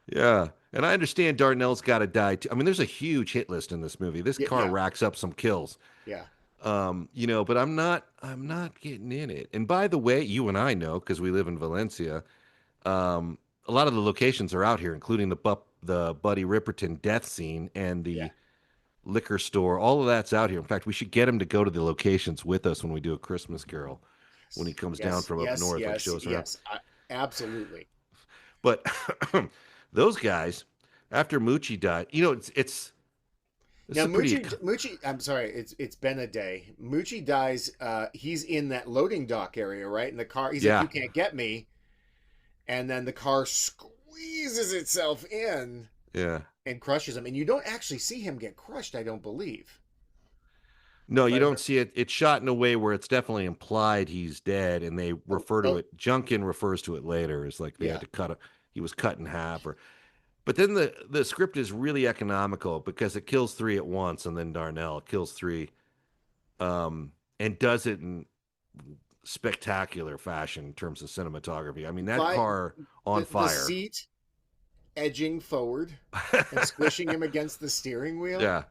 Yeah. And I understand Darnell's got to die too. I mean, there's a huge hit list in this movie. This car racks up some kills. Yeah. But I'm not getting in it. And by the way, you and I know, because we live in Valencia, a lot of the locations are out here, including the Buddy Ripperton death scene and the liquor store. All of that's out here. In fact, we should get him to go to the locations with us when we do A Christmas Carol, when he comes down from up north and shows around. Yes, absolutely. But those guys, after Moochie died, it's now Moochie. I'm sorry, it's been a day. Moochie dies. He's in that loading dock area, right? In the car, he's like, "You can't get me," and then the car squeezes itself in. Yeah. And crushes him, and you don't actually see him get crushed, I don't believe. No, you don't see it. It's shot in a way where it's definitely implied he's dead, and they refer to it. Junkin refers to it later as like they had to he was cut in half, but then the script is really economical because it kills three at once, and then Darnell kills three, and does it in spectacular fashion in terms of cinematography. I mean, that car on fire. The seat edging forward and squishing him against the steering wheel. Yeah.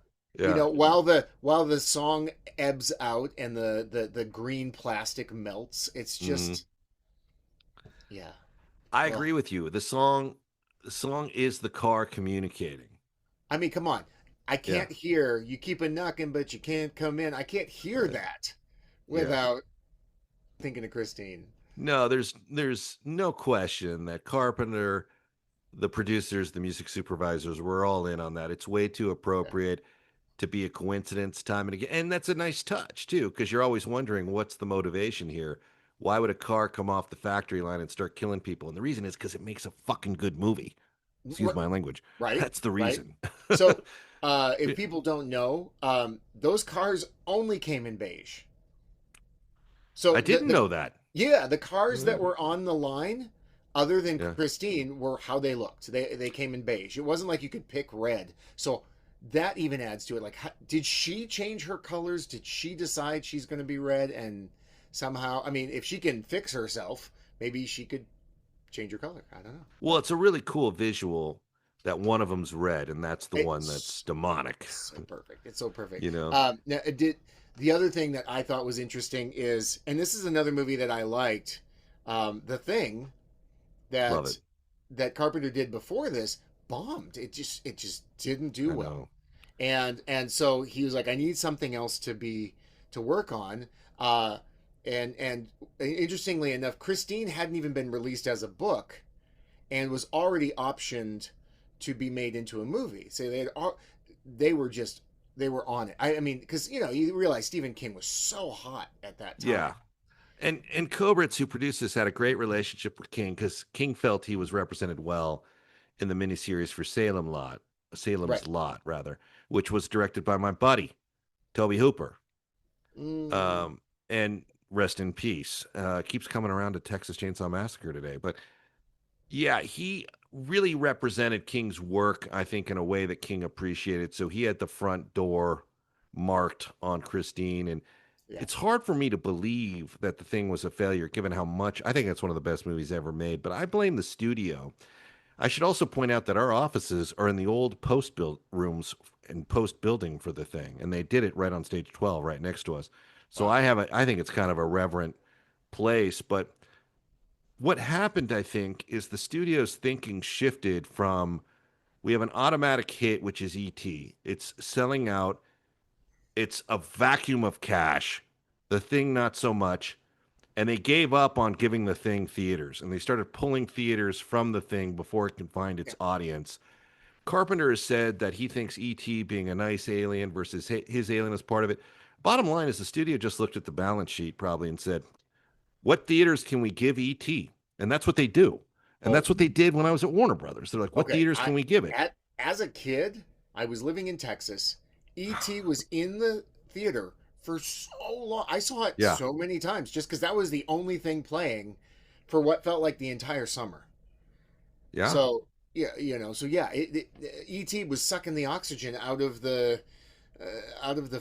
While the song ebbs out and the green plastic melts, it's just I agree with you. The song is the car communicating. I mean, come on. I can't hear you keep a knocking, but you can't come in. I can't hear that without thinking of Christine. No, there's no question that Carpenter, the producers, the music supervisors, were all in on that. It's way too appropriate to be a coincidence time and again. And that's a nice touch, too, because you're always wondering what's the motivation here. Why would a car come off the factory line and start killing people? And the reason is because it makes a fucking good movie. Excuse my language. Right. That's the reason. Right. So if people don't know, those cars only came in beige. So I didn't know that. Yeah, the cars that were on the line, other than Christine, were how they looked. They came in beige. It wasn't like you could pick red. So that even adds to it. Like, did she change her colors? Did she decide she's going to be red? And somehow, I mean, if she can fix herself, maybe she could change her color. I don't know. Well, it's a really cool visual that one of them's red, and that's the one that's demonic. So perfect. It's so perfect. Now, the other thing that I thought was interesting is, and this is another movie that I liked, The Thing, that Carpenter did before this bombed. It just didn't do well. And so he was like, I need something else to work on. And interestingly enough, Christine hadn't even been released as a book and was already optioned to be made into a movie. So they were on it. I mean, because you realize Stephen King was so hot at that time. Yeah. And Kobritz, who produced this, had a great relationship with King because King felt he was represented well in the miniseries for Salem's Right. Lot, rather, which was directed by my buddy Toby Hooper. Mm. And rest in peace. Keeps coming around to Texas Chainsaw Massacre today, but yeah, he really represented King's work, I think, in a way that King appreciated. So he had the front door marked on Christine, and Yeah. it's hard for me to believe that the thing was a failure, given how much I think it's one of the best movies ever made. But I blame the studio. I should also point out that our offices are in the old post build rooms and post building for the thing, and they did it right on stage 12, right next to us. So Wow. I think it's kind of a reverent place. But what happened, I think, is the studio's thinking shifted from we have an automatic hit, which is E.T. It's selling out. It's a vacuum of cash. The Thing, not so much. And they gave up on giving The Thing theaters, and they started pulling theaters from The Thing before it can find its audience. Carpenter has said that he thinks E.T. being a nice alien versus his alien is part of it. Bottom line is the studio just looked at the balance sheet probably and said, what theaters can we give E.T.? And that's what they do. And Well, that's what they did when I was at Warner Brothers. They're like, what okay. theaters can we give it? As a kid, I was living in Texas. E.T. was in the theater for so long. I saw it Yeah. so many times just because that was the only thing playing for what felt like the entire summer. Yeah. So yeah, so yeah, E.T. was sucking the oxygen out of the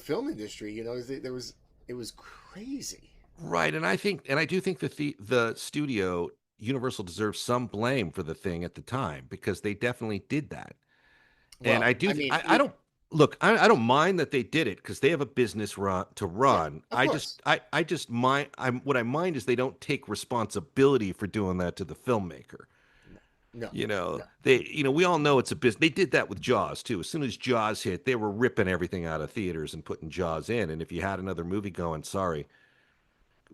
film industry. It was crazy. Right. And I do think that the studio, Universal, deserves some blame for The Thing at the time because they definitely did that. And Well, I mean, I don't look, I don't mind that they did it because they have a business to yeah, run. of course. I just mind, what I mind is they don't take responsibility for doing that to the filmmaker. No, no. We all know it's a business. They did that with Jaws too. As soon as Jaws hit, they were ripping everything out of theaters and putting Jaws in. And if you had another movie going, sorry,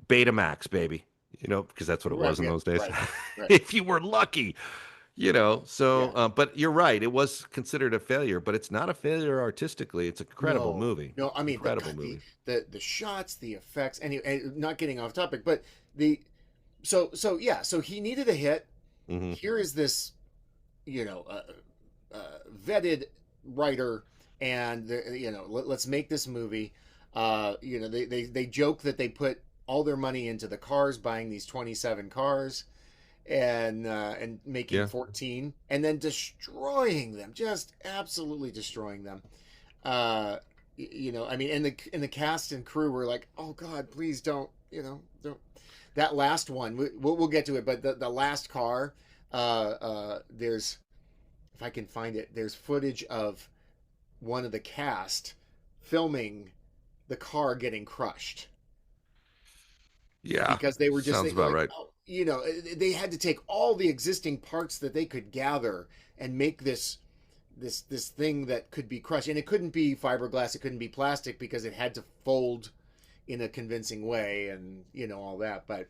Betamax, baby, because that's what it was in Yeah, those days. right. If you were lucky. So, Yeah. but you're right. It was considered a failure, but it's not a failure artistically. It's an incredible movie. No, I mean Incredible movie. the shots, the effects, and not getting off topic, but so he needed a hit. Mm-hmm. Here is this, vetted writer, and let's make this movie. They joke that they put all their money into the cars, buying these 27 cars, and making 14, and then destroying them, just absolutely destroying them. I mean, and the cast and crew were like, oh God, please don't. That last one, we'll get to it, but the last car, there's, if I can find it, there's footage of one of the cast filming the car getting crushed. Yeah, because they were just sounds about right. oh, they had to take all the existing parts that they could gather and make this thing that could be crushed, and it couldn't be fiberglass, it couldn't be plastic because it had to fold in a convincing way, and all that. But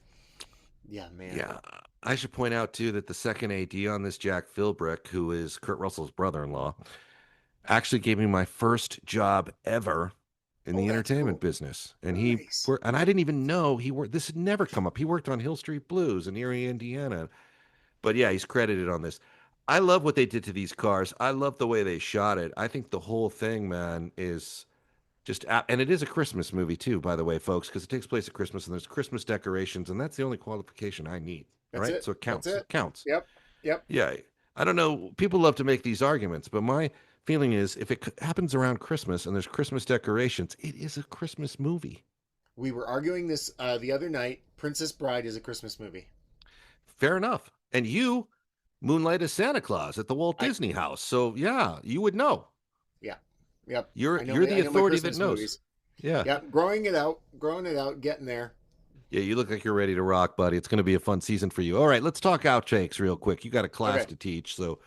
yeah, man. Yeah, I should point out too that the second AD on this, Jack Philbrick, who is Kurt Russell's brother-in-law, actually gave me my first job ever in the entertainment business. And and I didn't even know he worked. This had never come up. He worked on Hill Street Blues in Erie, Indiana. But yeah, he's credited on this. I love what they did to these cars. I love the way they shot it. I think the whole thing, man, is just, and it is a Christmas movie too, by the way, folks, because it takes place at Christmas and there's Christmas decorations, and that's the only qualification I need. That's right? it. So it counts. That's it. It counts. Yep. Yeah. I don't know. People love to make these arguments, but my feeling is if it happens around Christmas and there's Christmas decorations, it is a Christmas movie. We were arguing this the other night. Princess Bride is a Christmas movie. Fair enough. And you moonlight as Santa Claus at the Walt Disney House. So yeah, you would know. Yeah. Yep. You're the authority that knows. Movies. Yeah. Yep. Growing it out, getting there. Yeah, you look like you're ready to rock, buddy. It's going to be a fun season for you. All right, let's talk outtakes real quick. You got a class to teach, so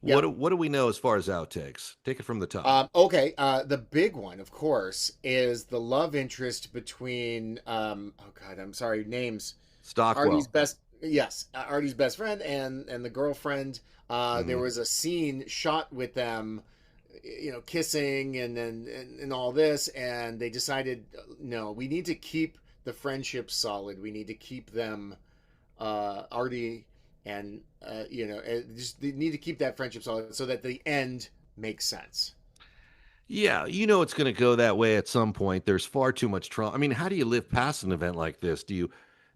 what do we know as far as outtakes? Take it from the top. Okay, the big one, of course, is the love interest between oh God, I'm sorry, names. Stockwell. Artie's best friend and the girlfriend. There was a scene shot with them, kissing and all this, and they decided, no, we need to keep the friendships solid. We need to keep them, Artie and just they need to keep that friendship solid so that the end makes sense. Yeah, it's going to go that way at some point. There's far too much trauma. I mean, how do you live past an event like this?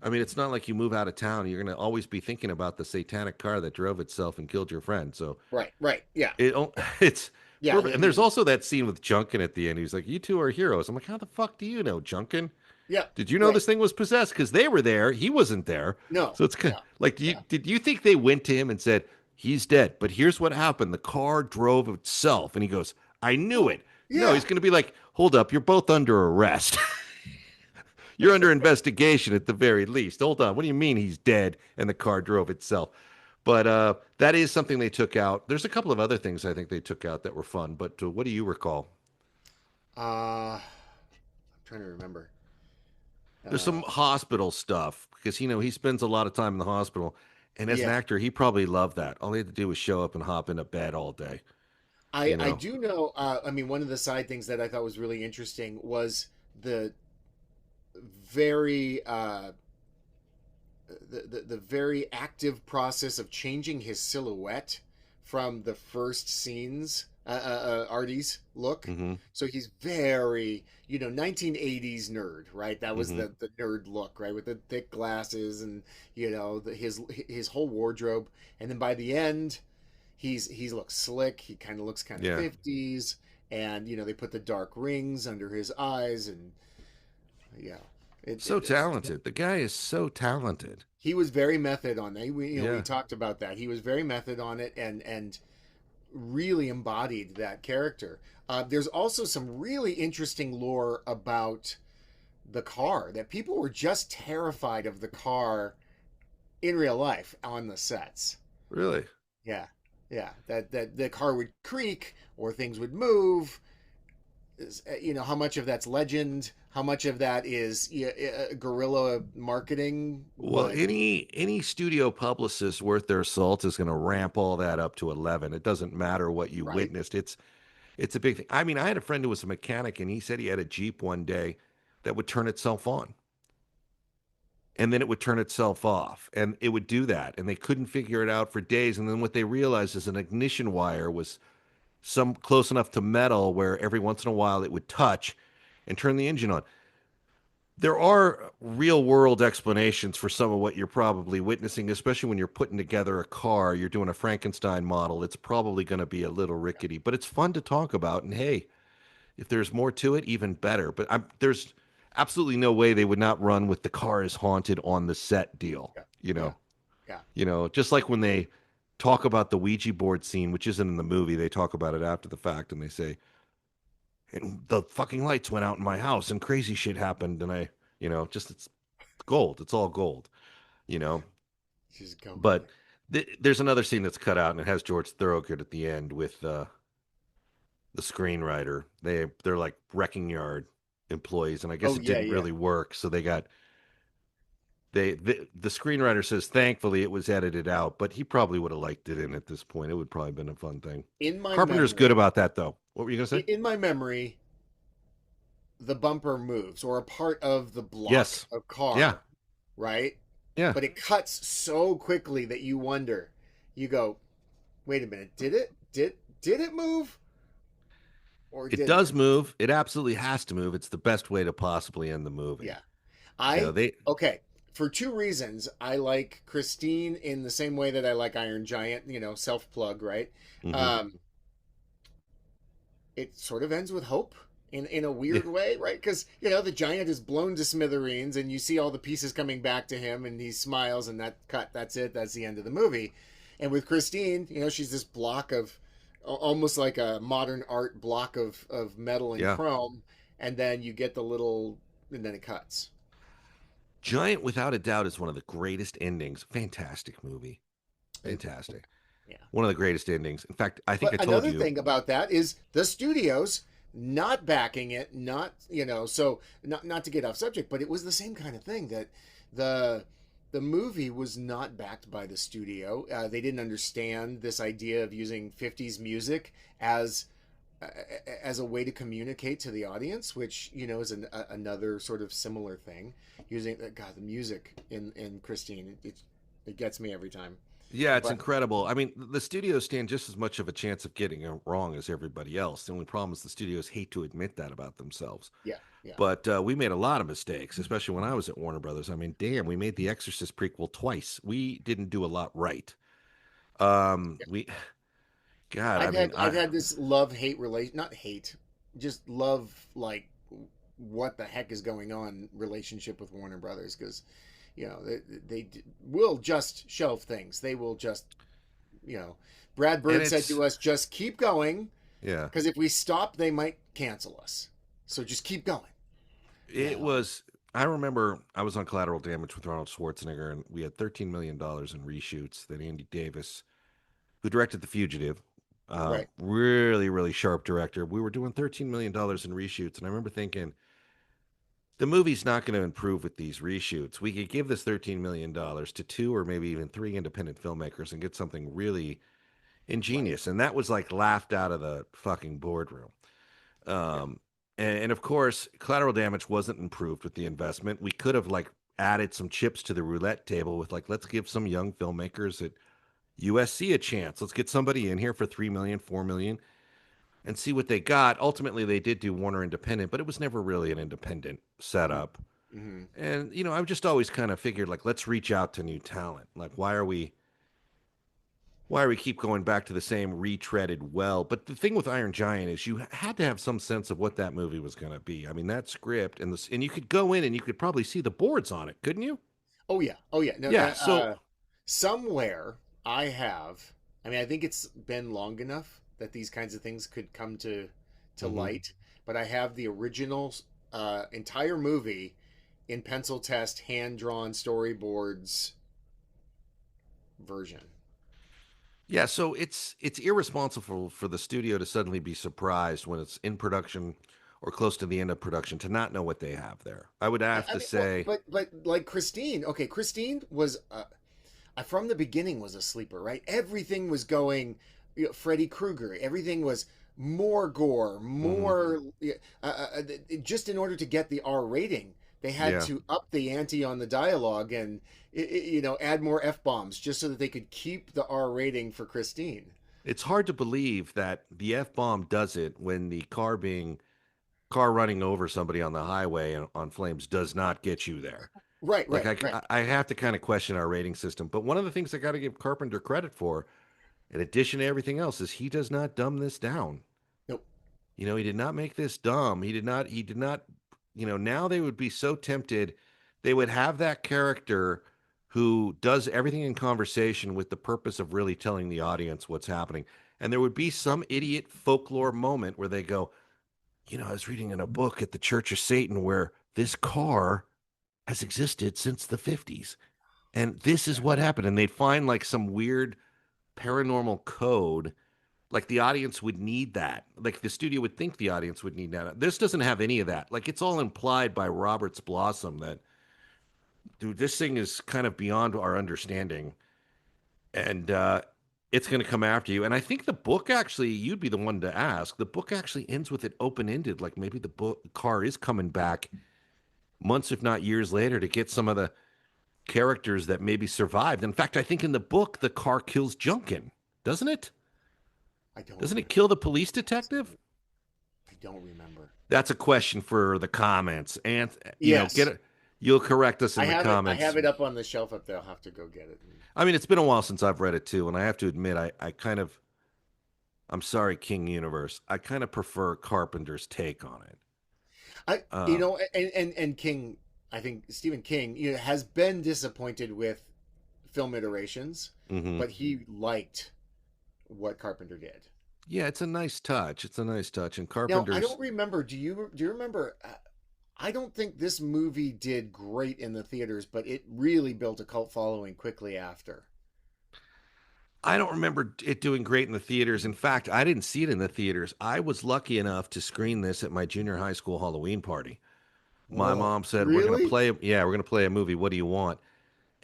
I mean, it's not like you move out of town. You're going to always be thinking about the satanic car that drove itself and killed your friend. So right, yeah, it's yeah. perfect. And there's also that scene with Junkin at the end. He's like, "You two are heroes." I'm like, "How the fuck do you know, Junkin? Yeah. Did you know this thing was possessed? Because they were there. He wasn't there. No. So it's kind of like, did you think they went to him and said he's dead? But here's what happened: the car drove itself." And he goes, "I knew it." Yeah. No, he's going to be like, "Hold up, you're both under arrest. You're under investigation at the very least. Hold on, what do you mean he's dead and the car drove itself?" But that is something they took out. There's a couple of other things I think they took out that were fun. But what do you recall? I'm trying to remember. There's some hospital stuff because he spends a lot of time in the hospital, and as an actor, he probably loved that. All he had to do was show up and hop into bed all day. I do know. I mean, one of the side things that I thought was really interesting was the very the very active process of changing his silhouette from the first scenes. Artie's look. Mm-hmm. So he's very 1980s nerd, right? That was the nerd look, right, with the thick glasses and his whole wardrobe. And then by the end, he's looks slick. He kind of looks kind of 50s, and they put the dark rings under his eyes, and talented. The guy is so talented. He was very method on that. We talked about that. He was very method on it, and really embodied that character. There's also some really interesting lore about the car, that people were just terrified of the car in real life on the sets. Really? Yeah. That the car would creak or things would move. How much of that's legend? How much of that is guerrilla marketing? Well, any studio publicist worth their salt is going to ramp all that up to 11. It doesn't matter what you witnessed. It's a big thing. I mean, I had a friend who was a mechanic, and he said he had a Jeep one day that would turn itself on, and then it would turn itself off, and it would do that, and they couldn't figure it out for days. And then what they realized is an ignition wire was some close enough to metal where every once in a while it would touch and turn the engine on. There are real world explanations for some of what you're probably witnessing, especially when you're putting together a car, you're doing a Frankenstein model. It's probably going to be a little rickety, but it's fun to talk about. And hey, if there's more to it, even better. But there's absolutely no way they would not run with the car is haunted on the set deal. Just like when they talk about the Ouija board scene, which isn't in the movie, they talk about it after the fact, and they say, "And the fucking lights went out in my house and crazy shit happened." And it's gold. It's all gold, But there's another scene that's cut out, and it has George Thorogood at the end with the screenwriter. They're like wrecking yard employees, and I guess it didn't really work. So the screenwriter says, thankfully it was edited out, but he probably would have liked it in at this point. It would probably have been a fun thing. Carpenter's good about that, though. What were you going to say? In my memory, the bumper moves, or a part of the block of car. Yeah. Right? Yeah. But it cuts so quickly that you wonder. You go, wait a minute, did it move? Or it does move. It absolutely has to move. It's the best way to possibly end the movie. Yeah. Okay. For two reasons, I like Christine in the same way that I like Iron Giant, self-plug, right? Mm-hmm. It sort of ends with hope in a weird way, right? Because, the giant is blown to smithereens, and you see all the pieces coming back to him, and he smiles, and that's it. That's the end of the movie. And with Christine, she's this block of, almost like a modern art block of metal and chrome, and then you get and then it cuts. Giant, without a doubt, is one of the greatest endings. Fantastic movie. Fantastic. Yeah. One of the greatest endings. In fact, I think I told you. Another thing about that is the studios not backing it, so not to get off subject, but it was the same kind of thing, that the movie was not backed by the studio. They didn't understand this idea of using 50s music as as a way to communicate to the audience, which is another sort of similar thing. Using God, the music in Christine, it gets me every time. Yeah, it's incredible. I mean, the studios stand just as much of a chance of getting it wrong as everybody else. The only problem is the studios hate to admit that about themselves. Yeah, yeah. But we made a lot of mistakes, especially when I was at Warner Brothers. I mean, damn, we made the Exorcist prequel twice. We didn't do a lot right. We, God, I've had this love-hate relation, not hate, just love, like, what the heck is going on relationship with Warner Brothers, because they will just shelve things. They will just, Brad Bird said to us, just keep going. Yeah. Because if we stop, they might cancel us. So just keep going. I remember I was on Collateral Damage with Arnold Schwarzenegger, and we had $13 million in reshoots that Andy Davis, who directed The Fugitive, right. really, really sharp director. We were doing $13 million in reshoots, and I remember thinking, the movie's not going to improve with these reshoots. We could give this $13 million to 2 or maybe even 3 independent filmmakers and get something really ingenious. Right. And that was like laughed out of the fucking boardroom. And of course, Collateral Damage wasn't improved with the investment. We could have like added some chips to the roulette table with like, let's give some young filmmakers at USC a chance. Let's get somebody in here for $3 million, $4 million. And see what they got. Ultimately, they did do Warner Independent, but it was never really an independent setup. Mm-hmm. And, I've just always kind of figured, like, let's reach out to new talent. Like, why are we keep going back to the same retreaded well? But the thing with Iron Giant is you had to have some sense of what that movie was going to be. I mean, that script and you could go in and you could probably see the boards on it, couldn't you? Oh, yeah. No, yeah. So somewhere I think it's been long enough that these kinds of things could come to mm-hmm. light, but I have the original entire movie in pencil test, hand-drawn storyboards version. Yeah, so it's irresponsible for the studio to suddenly be surprised when it's in production or close to the end of production to not know what they have there. I would have to say... But like Christine, okay, Christine was, from the beginning was a sleeper, right? Everything was going... Freddy Krueger. Everything was more gore, more just in order to get the R rating. They had to up the ante on the dialogue and add more F-bombs just so that they could keep the R rating for Christine. It's hard to believe that the F-bomb does it when the car running over somebody on the highway on flames does not get you there. Right. I have to kind of question our rating system. But one of the things I got to give Carpenter credit for, in addition to everything else, is he does not dumb this down. Nope. He did not make this dumb. He did not, now they would be so tempted. They would have that character who does everything in conversation with the purpose of really telling the audience what's happening. And there would be some idiot folklore moment where they go, I was reading in a book at the Church of Satan where this car has existed since the 50s. And this is what happened. And they'd find like some weird paranormal code. Like the audience would need that. Like the studio would think the audience would need that. This doesn't have any of that. Like it's all implied by Robert's Blossom that, dude, this thing is kind of beyond our understanding. And it's going to come after you. And I think the book actually, you'd be the one to ask. The book actually ends with it open-ended. Like maybe the car is coming back months, if not years later, to get some of the characters that maybe survived. In fact, I think in the book, the car kills Junkin, doesn't it? Doesn't it kill the police detective? I don't remember. That's a question for the comments. And yes. You'll correct us in the comments. I have it up on the shelf up there. I'll have to go get it. I mean, it's been a while since I've read it too, and I have to admit, I'm sorry, King Universe, I kind of prefer Carpenter's take on it. And King, I think Stephen King, has been disappointed with film iterations, but he liked what Carpenter did. Yeah, it's a nice touch. And Carpenter's... Now, I don't remember. Do you remember? I don't think this movie did great in the theaters, but it really built a cult following quickly after. I don't remember it doing great in the theaters. In fact, I didn't see it in the theaters. I was lucky enough to screen this at my junior high school Halloween party. My mom said, really? we're going to play a movie. What do you want?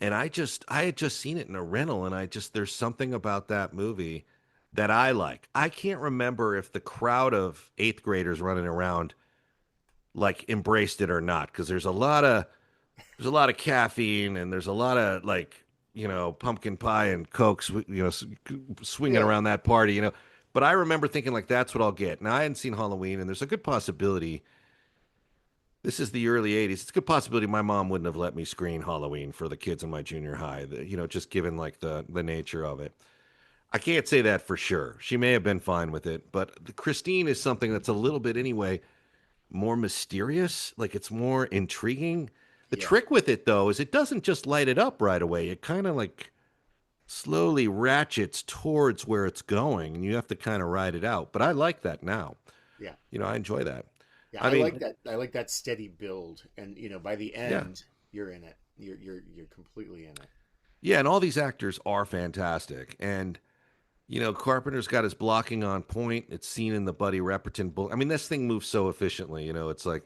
And I had just seen it in a rental, and there's something about that movie that I like. I can't remember if the crowd of eighth graders running around like embraced it or not, because there's a lot of caffeine and there's a lot of like pumpkin pie and cokes swinging Yeah. around that party. But I remember thinking like that's what I'll get. Now I hadn't seen Halloween, and there's a good possibility this is the early 80s. It's a good possibility my mom wouldn't have let me screen Halloween for the kids in my junior high, just given like the nature of it. I can't say that for sure. She may have been fine with it, but the Christine is something that's a little bit anyway more mysterious, like it's more intriguing. The Yeah. trick with it though is it doesn't just light it up right away. It kind of like slowly ratchets towards where it's going, and you have to kind of ride it out. But I like that now. Yeah. I enjoy that. Yeah, I I mean, like that. I like that steady build, and by the yeah. end, you're in it. You're completely in it. Yeah, and all these actors are fantastic. And Carpenter's got his blocking on point. It's seen in the Buddy Repperton book. I mean, this thing moves so efficiently. It's like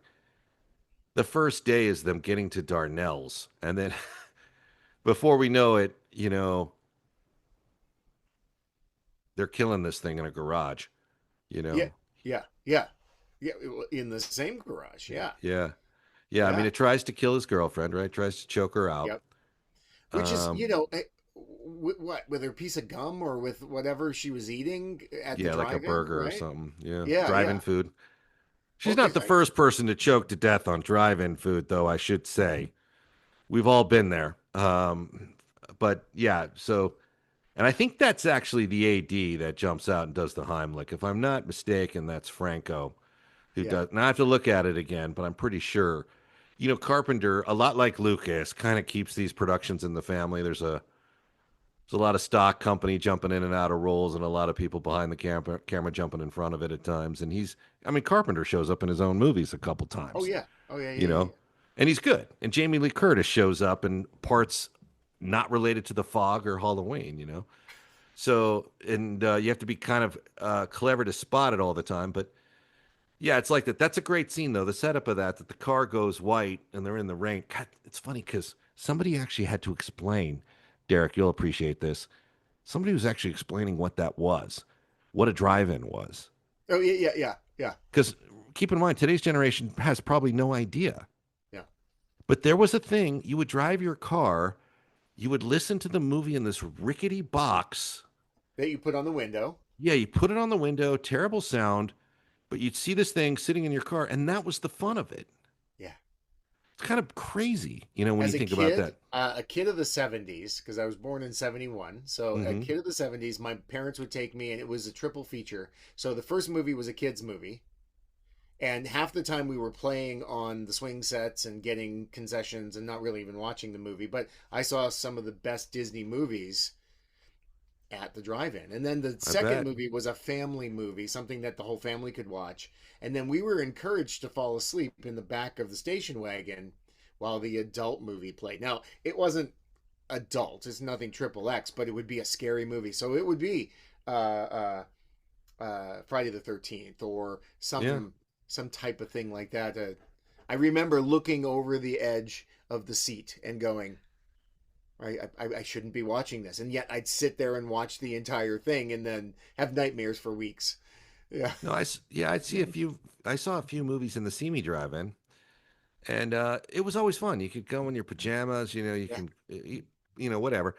the first day is them getting to Darnell's, and then before we know it, they're killing this thing in a garage. Yeah, yeah, yeah, yeah. In the same garage. Yeah, Yeah, yeah. I mean, yeah. it tries to kill his girlfriend, right? Tries to choke her out. Yep. Which is, Um, what, with her piece of gum or with whatever she was eating at the yeah, like a drive-in, burger or right? something. Yeah, Yeah, drive-in yeah. food. She's Okay, not the first person to choke to death on drive-in food, though, I should say. We've all been there. But yeah, so, and I think that's actually the AD that jumps out and does the Heimlich. If I'm not mistaken, that's Franco who yeah, does. Now I have to look at it again, but I'm pretty sure. Carpenter, a lot like Lucas, kind of keeps these productions in the family. There's a lot of stock company jumping in and out of roles, and a lot of people behind the camera jumping in front of it at times. And Carpenter shows up in his own movies a couple oh times, yeah, oh yeah, you yeah, yeah. know, and he's good. And Jamie Lee Curtis shows up in parts not related to The Fog or Halloween. So, and you have to be kind of clever to spot it all the time. But yeah, it's like that. That's a great scene, though. The setup of that the car goes white and they're in the rain. God, it's funny because somebody actually had to explain. Derek, you'll appreciate this. Somebody was actually explaining what that was, what a drive-in was. Oh yeah, yeah, yeah, yeah, Because keep in mind, today's generation has probably no idea. yeah. But there was a thing, you would drive your car, you would listen to the movie in this rickety box. That you put on the window. Yeah, you put it on the window, terrible sound, but you'd see this thing sitting in your car, and that was the fun of it. Yeah. It's kind of crazy, when As you a think kid, about that. a kid of the 70s, because I was born in 71. So a Mhm. kid of the 70s, my parents would take me, and it was a triple feature. So the first movie was a kid's movie. And half the time we were playing on the swing sets and getting concessions and not really even watching the movie. But I saw some of the best Disney movies at the drive-in. And then the I second bet. movie was a family movie, something that the whole family could watch. And then we were encouraged to fall asleep in the back of the station wagon while the adult movie played. Now, it wasn't adult, it's nothing triple X, but it would be a scary movie. So it would be Friday the 13th or some type of thing like that. I remember looking over the edge of the seat and going, I shouldn't be watching this. And yet I'd sit there and watch the entire thing and then have nightmares for weeks. Yeah. No, I saw a few movies in the See Me Drive-In, and it was always fun. You could go in your pajamas, you Yeah. can eat, whatever.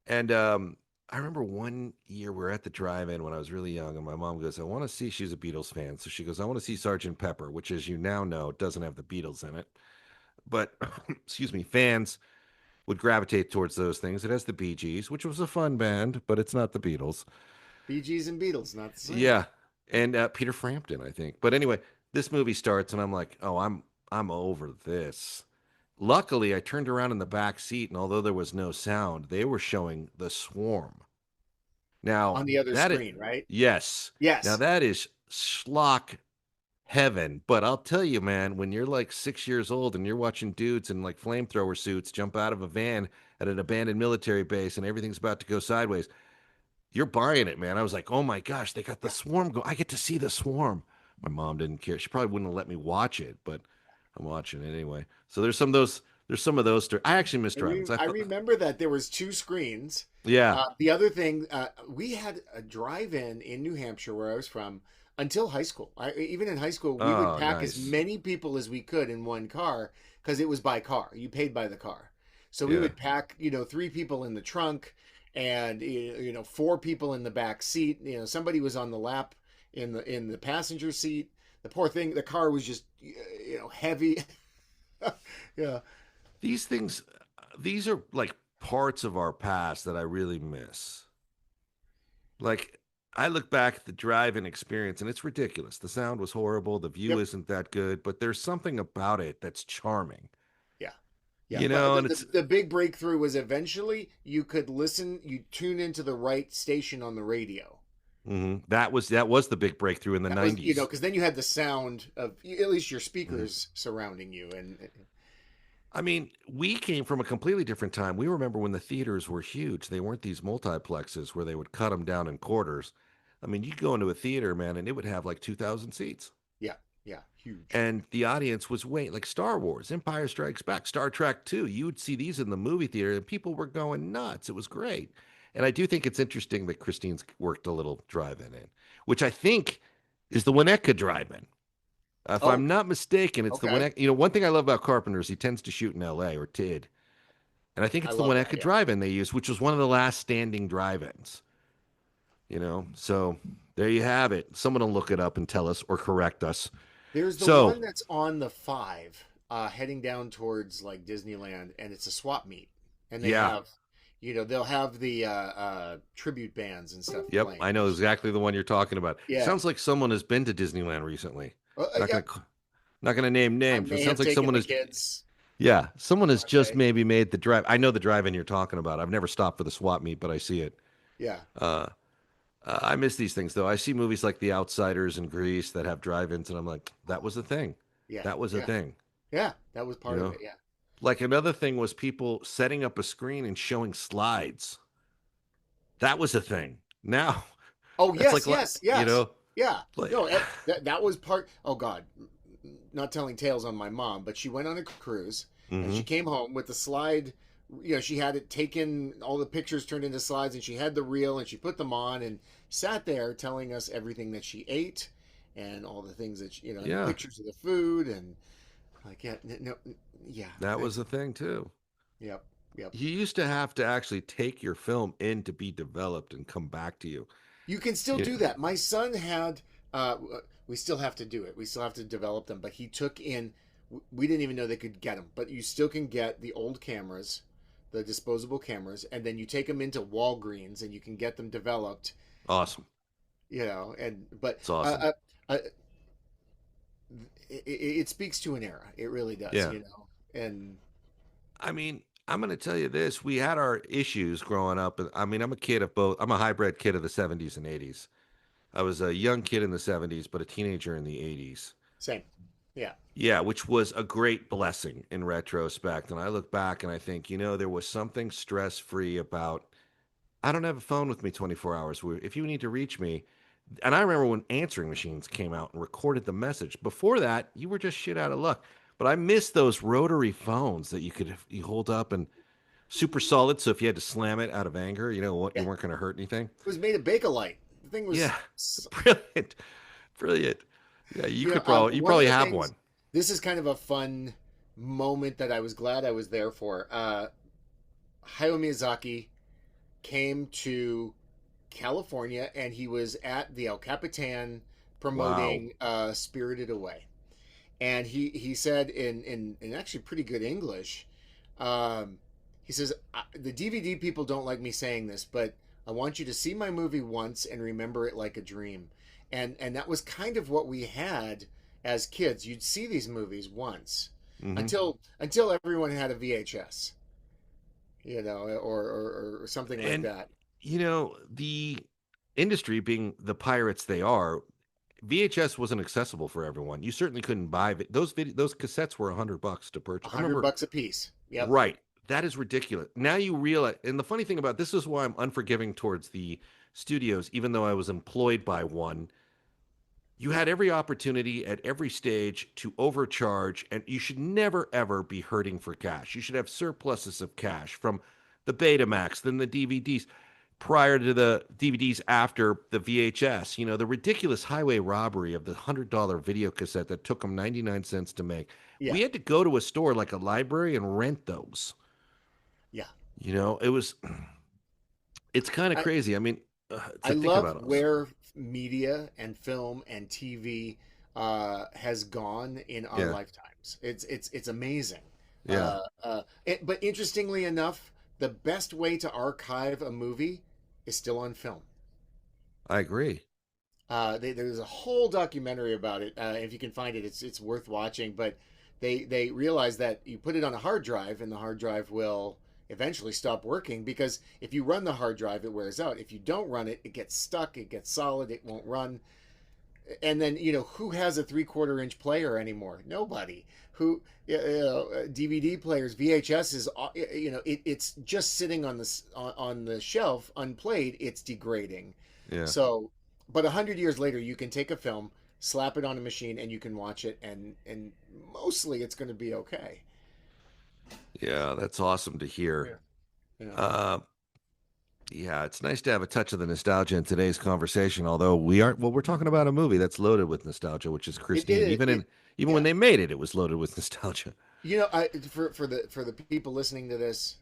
And I remember one year we were at the drive-in when I was really young, and my mom goes, I want to see, she's a Beatles fan. So she goes, I want to see Sergeant Pepper, which, as you now know, doesn't have the Beatles in it. But, excuse me, fans would gravitate towards those things. It has the Bee Gees, which was a fun band, but it's not the Beatles. Bee Gees and Beatles, not the same. Yeah. And Peter Frampton, I think. But anyway, this movie starts, and I'm like, oh, I'm over this. Luckily, I turned around in the back seat, and although there was no sound, they were showing The Swarm. Now, On the other that screen, right? yes. Yes. Now, that is schlock heaven. But I'll tell you, man, when you're like 6 years old and you're watching dudes in like flamethrower suits jump out of a van at an abandoned military base and everything's about to go sideways, you're buying it, man. I was like, oh my gosh, they got The Swarm. I get to see The Swarm. My mom didn't care. She probably wouldn't have let me watch it, but I'm watching it anyway. So there's There's some of those. I actually miss drive-ins. I remember that there was 2 screens. Yeah. The other thing, we had a drive-in in New Hampshire, where I was from, until high school. Even in high school, we would pack as many people as we could in one car because it was by car. You paid by the car. So we would pack, 3 people in the trunk and 4 people in the back seat. Somebody was on the lap in the passenger seat. The poor thing, the car was just heavy. Yeah. These are like parts of our past that I really miss. Like, I look back at the drive-in experience, and it's ridiculous. The sound was horrible. The view isn't that good, but there's something about it that's charming. Yeah. Yeah. And the big breakthrough was eventually you could you tune into the right station on the radio. Mm-hmm. That was the big breakthrough in the 90s. Because then you had the sound of at least your speakers surrounding you. And I mean, we came from a completely different time. We remember when the theaters were huge. They weren't these multiplexes where they would cut them down in quarters. I mean, you'd go into a theater, man, and it would have like 2,000 seats. Yeah, huge. And the audience was like Star Wars, Empire Strikes Back, Star Trek 2. You would see these in the movie theater, and people were going nuts. It was great. And I do think it's interesting that Christine's worked a little drive-in which I think is the Winnetka drive-in. If I'm not mistaken, it's the Winnetka. One thing I love about Carpenter is he tends to shoot in L.A. or did. And I think it's the Winnetka drive-in they used, which was one of the last standing drive-ins. So there you have it. Someone will look it up and tell us or correct us. There's the one that's on the 5, heading down towards like Disneyland, and it's a swap meet. And they have, they'll have the tribute bands and stuff. Yep, playing. I know exactly the one you're talking about. Yeah. Sounds like someone has been to Disneyland recently. Not gonna name names. It sounds like someone has. Kids. Yeah, someone has just maybe made the drive. I know the drive-in you're talking about. I've never stopped for the swap meet, but I see it. Yeah. I miss these things though. I see movies like The Outsiders and Grease that have drive-ins, and I'm like, that was a thing. Yeah. That was a thing. Yeah, that was part of it. Yeah. Like another thing was people setting up a screen and showing slides. That was a thing. Now. Oh yes, yes. Yeah. Like, no, that was part. Oh God, not telling tales on my mom, but she went on a cruise and she came home with the slide. She had it taken, all the pictures turned into slides, and she had the reel, and she put them on and sat there telling us everything that she ate and all the things that pictures of the food and that was a thing too. Yep. You used to have to actually take your film in to be developed and come back to you. You can still do that. My son had, we still have to do it. We still have to develop them, but he took in, we didn't even know they could get them, but you still can get the old cameras, the disposable cameras, and then you take them into Walgreens and you can get them developed. Awesome. But it's awesome. It speaks to an era. It really does, and I mean, I'm going to tell you this. We had our issues growing up. I mean, I'm a kid of both. I'm a hybrid kid of the 70s and 80s. I was a young kid in the 70s, but a teenager in the 80s. Same. Yeah. Yeah, which was a great blessing in retrospect. And I look back and I think, there was something stress-free about, I don't have a phone with me 24 hours. If you need to reach me, and I remember when answering machines came out and recorded the message. Before that, you were just shit out of luck. But I miss those rotary phones that you hold up and super solid. So if you had to slam it out of anger, you weren't going to hurt anything. It was made of Bakelite. The thing was brilliant. Yeah, you probably have one. This is kind of a fun moment that I was glad I was there for. Hayao Miyazaki came to California and he was at the El Capitan promoting Spirited Away. And he said in actually pretty good English, he says, the DVD people don't like me saying this, but I want you to see my movie once and remember it like a dream. And that was kind of what we had as kids. You'd see these movies once until everyone had a VHS, or something like that. The industry being the pirates they are, VHS wasn't accessible for everyone. You certainly couldn't buy those cassettes were $100 to purchase. $100 a piece. Yeah. Right. That is ridiculous. Now you realize, and the funny thing about this is why I'm unforgiving towards the studios, even though I was employed by one you had every opportunity at every stage to overcharge, and you should never, ever be hurting for cash. You should have surpluses of cash from the Betamax, then the DVDs, prior to the DVDs, after the VHS. You know, the ridiculous highway robbery of the $100 video cassette that took them 99 cents to make. Yeah. We had to go to a store like a library and rent those. Yeah. You know, it's kind of crazy. I mean, I love where media and film and TV has gone in our lifetimes. It's amazing. Yeah. But interestingly enough, the best way to archive a movie is still on film. I agree. There's a whole documentary about it. If you can find it, it's worth watching. But they realize that you put it on a hard drive, and the hard drive will eventually stop working, because if you run the hard drive, it wears out. If you don't run it, it gets stuck, it gets solid, it won't run. And then, you know, who has a 3/4 inch player anymore? Nobody. Who, DVD players, VHS is, you know, it's just sitting on the shelf unplayed. It's degrading. Yeah. So, but 100 years later, you can take a film, slap it on a machine, and you can watch it, and mostly it's going to be okay. Yeah, that's awesome to hear. Yeah, it's nice to have a touch of the nostalgia in today's conversation. Although we're talking about a movie that's loaded with nostalgia, which is Christine. Even when they made it, it was loaded with nostalgia. You know, for the people listening to this,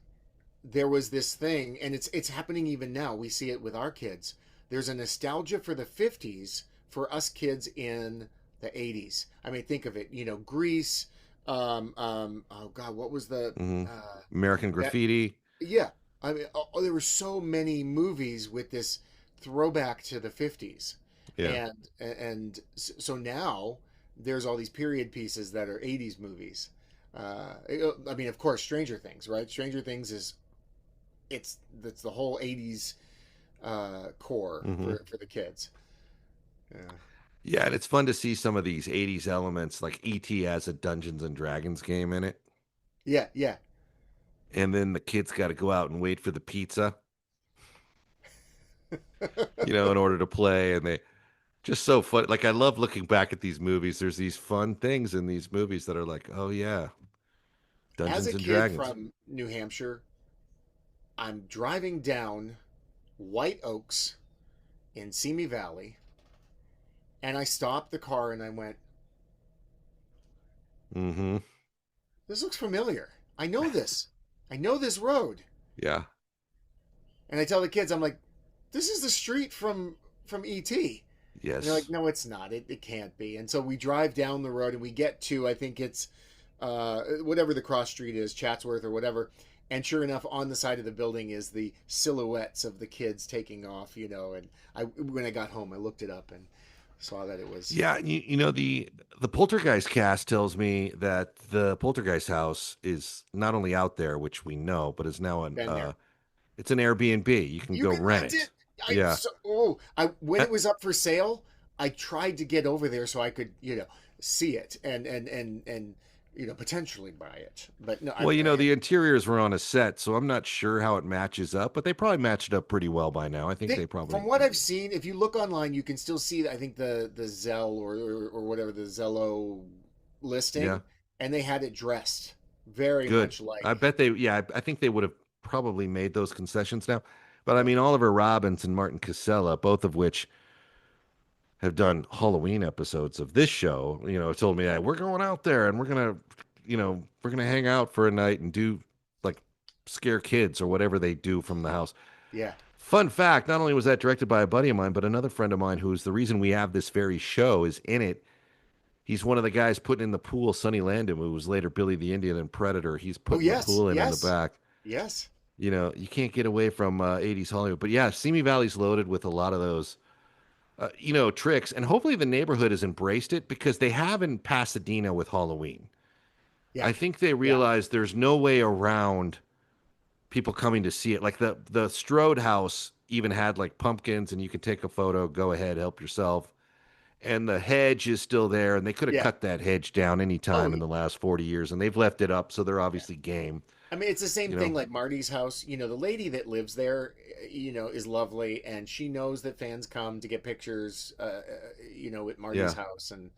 there was this thing, and it's happening even now. We see it with our kids. There's a nostalgia for the 50s for us kids in the 80s. I mean, think of it. You know, Grease. Oh God, what was the American Graffiti? Yeah, I mean, there were so many movies with this throwback to the 50s. Yeah, and so now there's all these period pieces that are 80s movies. I mean, of course, Stranger Things, right? Stranger Things that's the whole 80s core for the kids. Yeah. Yeah, and it's fun to see some of these 80s elements, like E.T. has a Dungeons and Dragons game in it. Yeah, yeah. And then the kids got to go out and wait for the pizza, you know, in order to play. And they just so fun. Like, I love looking back at these movies. There's these fun things in these movies that are like, oh, yeah, Dungeons and Dragons. As a kid from New Hampshire, I'm driving down White Oaks in Simi Valley. And I stopped the car and I went, this looks familiar. I know this. I know this road. Yeah. And I tell the kids, I'm like, this is the street from E.T. Yes. And they're like, no, it's not. It can't be. And so we drive down the road and we get to, I think it's whatever the cross street is, Chatsworth or whatever. And sure enough, on the side of the building is the silhouettes of the kids taking off, you know. And when I got home, I looked it up and saw that it was. Yeah, you know, the Poltergeist cast tells me that the Poltergeist house is not only out there, which we know, but is now it's an Airbnb. You can go rent it. When it was up for sale, I tried to get over there so I could, you know, see it and you know, potentially buy it. But no. Well, the interiors were on a set, so I'm not sure how it matches up, but they probably matched up pretty well by now. I think they probably. From what I've seen, if you look online, you can still see, I think, the Zelle or whatever, the Zello listing, and they had it dressed very much like. I bet I think they would have probably made those concessions now. But I mean, Oliver Robbins and Martin Casella, both of which have done Halloween episodes of this show, you know, told me that we're going out there and we're going to hang out for a night and do like scare kids or whatever they do from the house. Yeah. Fun fact, not only was that directed by a buddy of mine, but another friend of mine who's the reason we have this very show is in it. He's one of the guys putting in the pool, Sonny Landon, who was later Billy the Indian in Predator. He's putting the pool in the back. Yes. You know, you can't get away from 80s Hollywood. But yeah, Simi Valley's loaded with a lot of those tricks, and hopefully the neighborhood has embraced it because they have in Pasadena with Halloween. Yeah. I think they realize there's no way around people coming to see it. Like the Strode house even had like pumpkins, and you could take a photo, go ahead, help yourself. And the hedge is still there, and they could have cut that hedge down any time in the last 40 years, and they've left it up, so they're obviously game. I mean, it's the same thing like Marty's house. The lady that lives there, is lovely, and she knows that fans come to get pictures, at Marty's house, and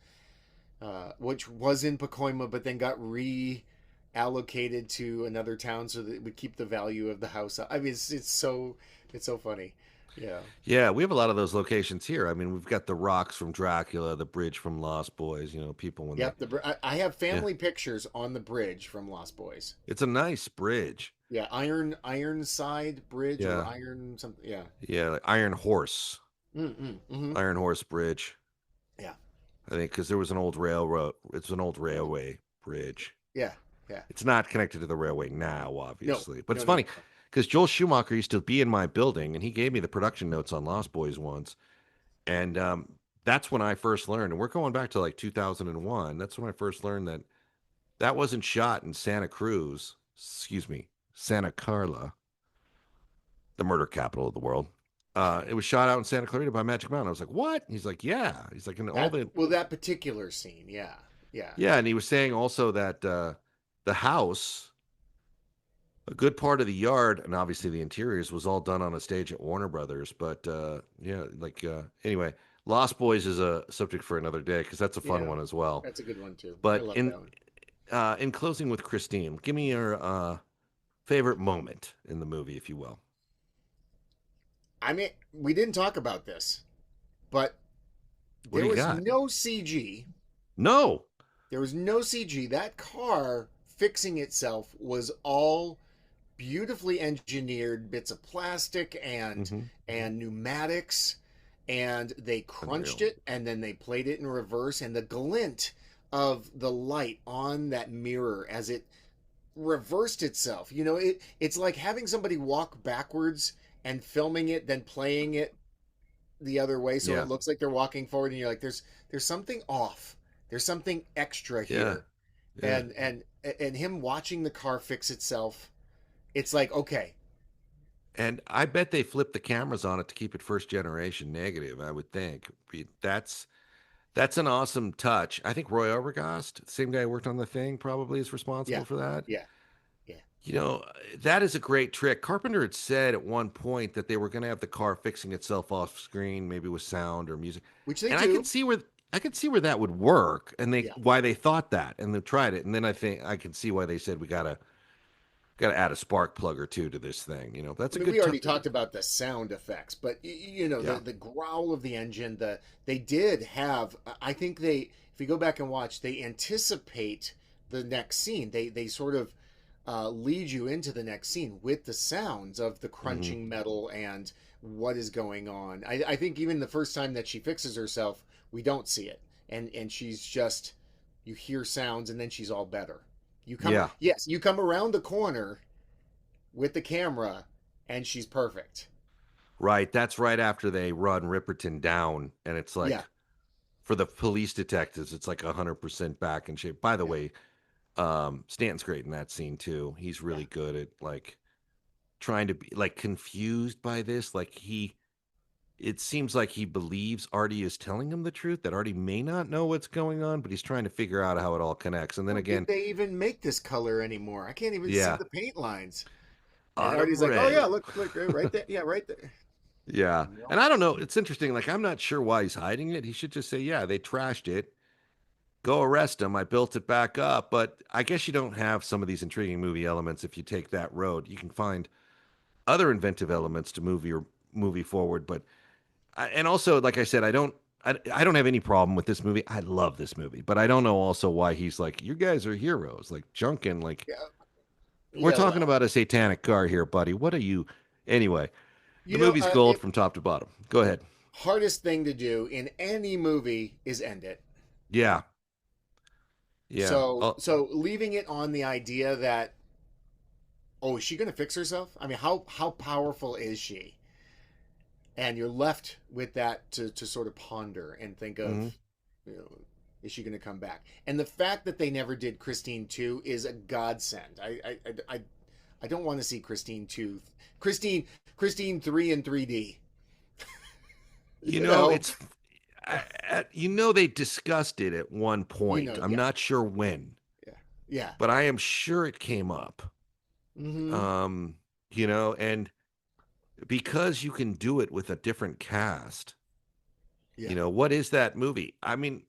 which was in Pacoima, but then got reallocated to another town so that it would keep the value of the house up. I mean, it's so funny. Yeah. Yeah, we have a lot of those locations here. I mean, we've got the rocks from Dracula, the bridge from Lost Boys. People when Yep, I have family pictures on the bridge from Lost Boys. It's a nice bridge. Yeah, Ironside Bridge or Iron something. Yeah. Yeah, like Iron Horse. Mm-hmm. Iron Horse Bridge. Yeah. I think because there was an old railroad. It's an old railway bridge. Yeah, yeah. It's not connected to the railway now, obviously. No, but it's funny because Joel Schumacher used to be in my building, and he gave me the production notes on Lost Boys once. And that's when I first learned, and we're going back to like 2001. That's when I first learned that wasn't shot in Santa Carla, the murder capital of the world. It was shot out in Santa Clarita by Magic Mountain. I was like, what? He's like, yeah. He's like, that particular scene, yeah. Yeah, and he was saying also that the house, a good part of the yard, and obviously the interiors, was all done on a stage at Warner Brothers. But anyway, Lost Boys is a subject for another day because that's a fun one as well. That's a good one too. But in closing with Christine, give me your favorite moment in the movie, if you will. I mean, we didn't talk about this, but there was no CG. No. There was no CG. That car fixing itself was all beautifully engineered bits of plastic and pneumatics, and they crunched it and then they played it in reverse, and the glint of the light on that mirror as it reversed itself. It's like having somebody walk backwards and filming it, then playing it the other way, so it looks like they're walking forward, and you're like, there's something off. There's something extra here. Yeah. And him watching the car fix itself, it's like, okay. And I bet they flipped the cameras on it to keep it first generation negative, I would think. That's an awesome touch. I think Roy Obergast, the same guy who worked on The Thing, probably is responsible for that. Yeah. That is a great trick. Carpenter had said at one point that they were going to have the car fixing itself off screen, maybe with sound or music. Which they do. I could see where that would work, and why they thought that, and they tried it. And then I think I can see why they said we gotta add a spark plug or two to this thing. That's a good. We already talked about the sound effects, but the growl of the engine. They did have. I think if you go back and watch, they anticipate the next scene. They sort of lead you into the next scene with the sounds of the crunching metal and what is going on. I think even the first time that she fixes herself, we don't see it, and she's just, you hear sounds, and then she's all better. You come around the corner with the camera, and she's perfect. Right, that's right after they run Ripperton down, and it's like, for the police detectives, it's like 100% back in shape. By the way, Stanton's great in that scene too. He's really good at like trying to be like confused by this. Like it seems like he believes Artie is telling him the truth, that Artie may not know what's going on, but he's trying to figure out how it all connects. And then again, did they even make this color anymore? I can't even see the paint lines. And Artie's like, oh yeah, look right there. Yeah, right there. Yeah. And I don't know. It's interesting. Like, I'm not sure why he's hiding it. He should just say, yeah, they trashed it. Go arrest him. I built it back up. But I guess you don't have some of these intriguing movie elements if you take that road. You can find other inventive elements to movie forward. But and also, like I said, I don't have any problem with this movie. I love this movie, but I don't know also why he's like, you guys are heroes, like Junkin, like we're talking about a satanic car here, buddy. What are you? Anyway, the movie's gold from top to bottom. Go ahead. Hardest thing to do in any movie is end it. Yeah. Yeah. So leaving it on the idea that, is she going to fix herself? I mean, how powerful is she? And you're left with that to sort of ponder and think of, is she going to come back? And the fact that they never did Christine 2 is a godsend. I don't want to see Christine 2, Christine 3 in 3D. You know, it's. They discussed it at one point. I'm not sure when. Yeah. But I am sure it came up. Mm-hmm. And because you can do it with a different cast, what is that movie? I mean,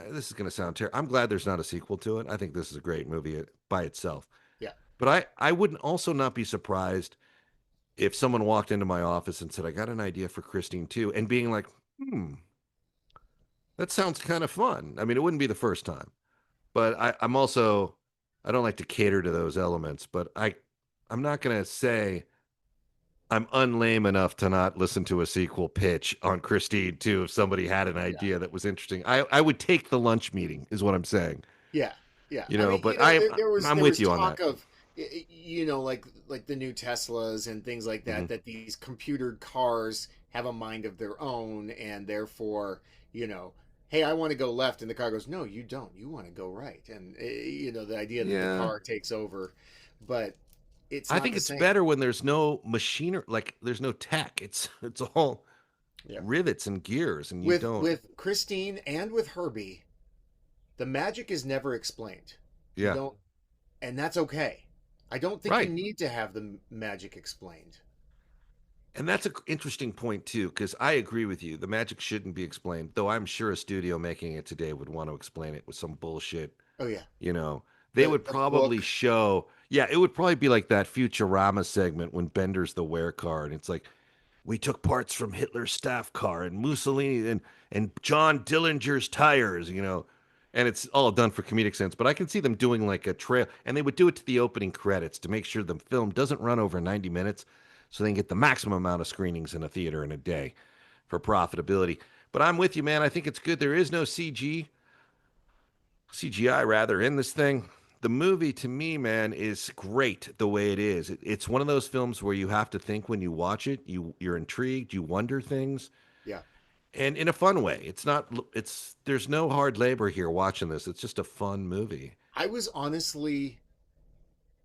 this is going to sound terrible. I'm glad there's not a sequel to it. I think this is a great movie by itself. Yeah. But I wouldn't also not be surprised if someone walked into my office and said, I got an idea for Christine too, and being like, that sounds kind of fun. I mean, it wouldn't be the first time. But I don't like to cater to those elements, but I'm not going to say I'm unlame enough to not listen to a sequel pitch on Christine too if somebody had an idea that was interesting. I would take the lunch meeting is what I'm saying. Yeah. Yeah. I'm with you on that. Of, like the new Teslas and things like that, that these computered cars have a mind of their own, and therefore, hey, I want to go left, and the car goes, no, you don't. You want to go right, and the idea that the car takes over, but I think it's better when there's no machinery, like there's no tech. It's all rivets and gears, and with Christine and with Herbie, the magic is never explained. Yeah, and that's okay. I don't think you need to have the magic explained. And that's an interesting point too, because I agree with you. The magic shouldn't be explained, though I'm sure a studio making it today would want to explain it with some bullshit. Oh yeah. They would probably show. Yeah, it would probably be like that Futurama segment when Bender's the werecar, and it's like, we took parts from Hitler's staff car and Mussolini and John Dillinger's tires, and it's all done for comedic sense. But I can see them doing like a trail, and they would do it to the opening credits to make sure the film doesn't run over 90 minutes, so they can get the maximum amount of screenings in a theater in a day for profitability. But I'm with you, man. I think it's good. There is no CGI rather in this thing. The movie, to me, man, is great the way it is. It's one of those films where you have to think when you watch it. You're intrigued. You wonder things. Yeah. And in a fun way. There's no hard labor here watching this. It's just a fun movie. I was honestly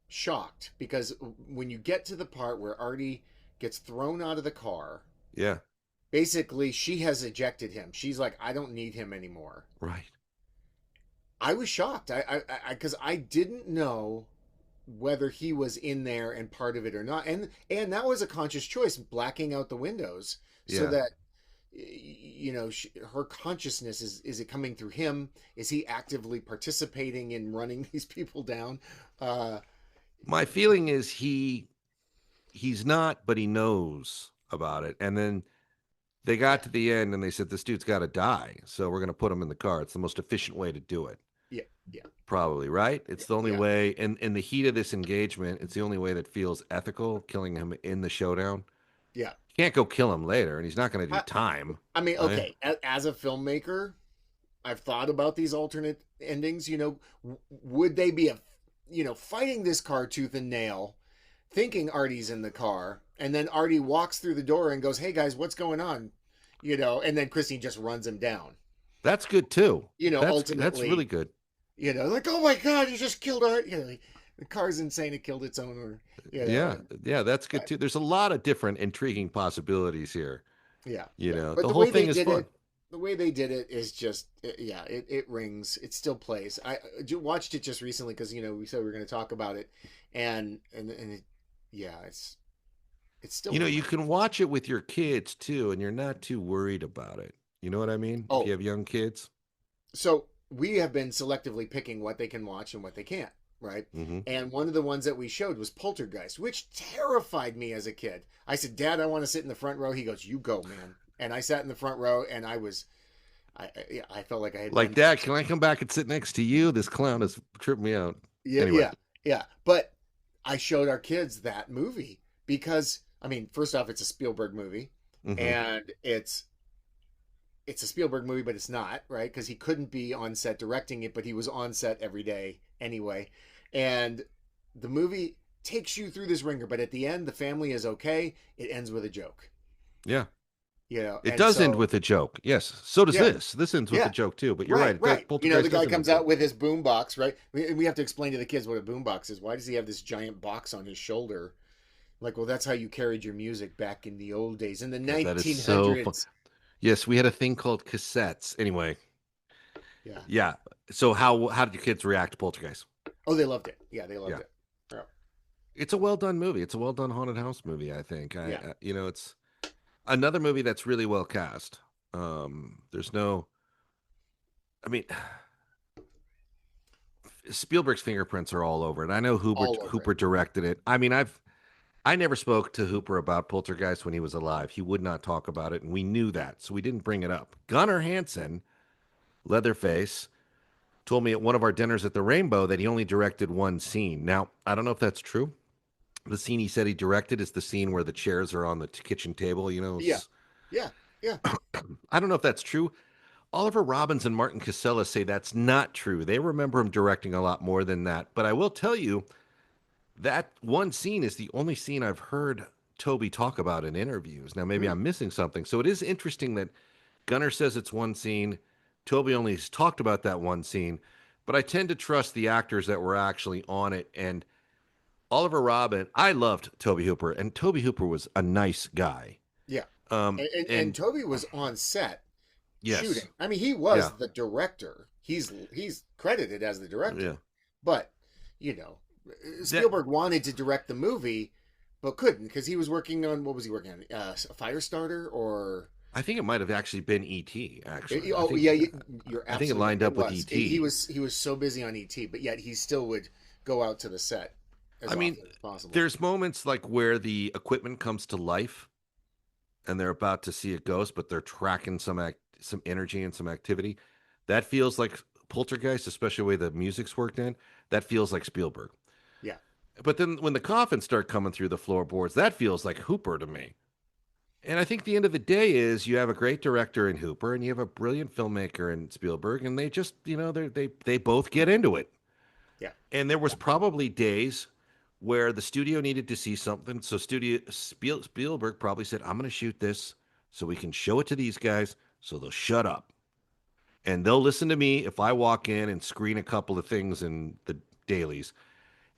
shocked because when you get to the part where Artie gets thrown out of the car. Yeah. Basically, she has ejected him. She's like, I don't need him anymore. Right. I was shocked. Because I didn't know whether he was in there and part of it or not, and that was a conscious choice, blacking out the windows so that her consciousness is it coming through him? Is he actively participating in running these people down? My feeling is he's not, but he knows about it, and then. They got to the end and they said, this dude's got to die. So we're going to put him in the car. It's the most efficient way to do it. Yeah. Yeah. Probably, right? It's the only way in the heat of this engagement. It's the only way that feels ethical, killing him in the showdown. Yeah. You can't go kill him later, and he's not going to do time. I mean, okay. As a filmmaker, I've thought about these alternate endings. Would they be fighting this car tooth and nail, thinking Artie's in the car, and then Artie walks through the door and goes, hey guys, what's going on? And then Christine just runs him down. That's good too. Ultimately. That's really good. Like, oh my God, you just killed Artie. The car's insane, it killed its owner. Yeah, that's good too. There's a lot of different intriguing possibilities here. Yeah. But the whole thing is fun. The way they did it is just, it rings. It still plays. I watched it just recently because, we said we were going to talk about it. And it's still. You can watch it with your kids too, and you're not too worried about it. You know what I mean? Oh. If you have young kids. So we have been selectively picking what they can watch and what they can't, right? Mm-hmm. And one of the ones that we showed was Poltergeist, which terrified me as a kid. I said, Dad, I want to sit in the front row. He goes, you go, man. And I sat in the front row, and I felt like I had... Like, Dad, can I come back and sit next to you? This clown has tripped me out. Yeah, anyway. yeah. But I showed our kids that movie because, first off, it's a Spielberg movie, and it's a Spielberg movie, but it's not, right? Because he couldn't be on set directing it, but he was on set every day anyway. And the movie takes you through this ringer, but at the end, the family is okay. It ends with a joke. Yeah. It does end with a joke. Yes. So does this. This ends with a joke too, but you're right. Right. The guy comes out with his boombox, right? We have to explain to the kids what a boombox is. Why does he have this giant box on his shoulder? Like, well, that's how you carried your music back in the old days, in the 1900s. That is so fun. Yes, we had a thing called cassettes. Anyway. Yeah. Yeah. So how did your kids react to Poltergeist? Oh, they loved it. Yeah, they loved it. Yeah. It's a well done movie. It's a well done haunted house movie. I think. Yeah. It's another movie that's really well cast. There's no. I mean, Spielberg's fingerprints are all over it. I know Hooper directed it. I mean, I never spoke to Hooper about Poltergeist when he was alive. He would not talk about it, and we knew that, so we didn't bring it up. Gunnar Hansen, Leatherface, told me at one of our dinners at the Rainbow that he only directed one scene. Now, I don't know if that's true. The scene he said he directed is the scene where the chairs are on the kitchen table, Yeah. I don't know if that's true. Oliver Robbins and Martin Casella say that's not true. They remember him directing a lot more than that. But I will tell you, that one scene is the only scene I've heard Toby talk about in interviews. Now, maybe I'm missing something. So it is interesting that Gunnar says it's one scene. Toby only has talked about that one scene. But I tend to trust the actors that were actually on it. And Oliver Robin, I loved Toby Hooper. And Toby Hooper was a nice guy. Yeah. And Toby was on set shooting. I mean, he was the director. He's credited as the director. Yeah. But, Spielberg wanted to direct the movie, but couldn't because he was working on, what was he working on? A Firestarter or... I think it might have actually been E.T., actually. You're absolutely I think it lined up with E.T. He was so busy on E.T., but yet he still would go out to the set as often as possible. There's moments like where the equipment comes to life and they're about to see a ghost, but they're tracking some energy and some activity. That feels like Poltergeist, especially the way the music's worked in. That feels like Spielberg. Yeah. But then when the coffins start coming through the floorboards, that feels like Hooper to me. And I think the end of the day is you have a great director in Hooper and you have a brilliant filmmaker in Spielberg, and they just, they both get into it. Yeah. And there was probably days where the studio needed to see something, so Spielberg probably said, "I'm going to shoot this so we can show it to these guys, so they'll shut up, and they'll listen to me if I walk in and screen a couple of things in the dailies,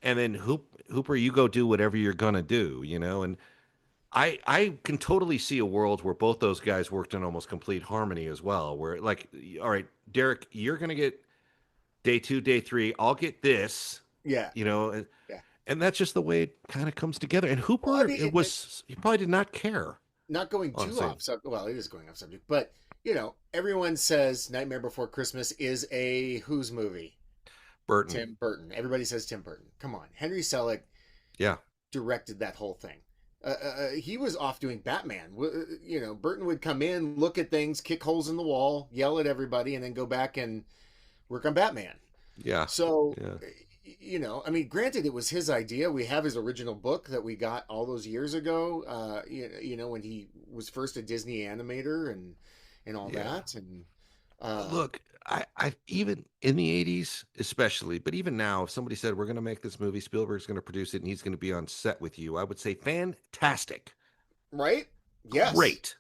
and then Hooper, you go do whatever you're going to do, And I can totally see a world where both those guys worked in almost complete harmony as well, where like, all right, Derek, you're going to get day 2, day 3, I'll get this. Yeah. And that's just the way it kind of comes together. And Hooper, he probably did not care. Not going too off subject. Well, it is going off subject, but everyone says Nightmare Before Christmas is a whose movie? Burton. Tim Burton. Everybody says Tim Burton. Come on, Henry Selick. Yeah. Directed that whole thing. He was off doing Batman. Burton would come in, look at things, kick holes in the wall, yell at everybody, and then go back and work on Batman. Yeah. So. Yeah. I mean, granted, it was his idea. We have his original book that we got all those years ago. When he was first a Disney animator and all that. And look, I even in the 80s, especially, but even now, if somebody said we're going to make this movie, Spielberg's going to produce it, and he's going to be on set with you, I would say fantastic. Right? Yes. Great.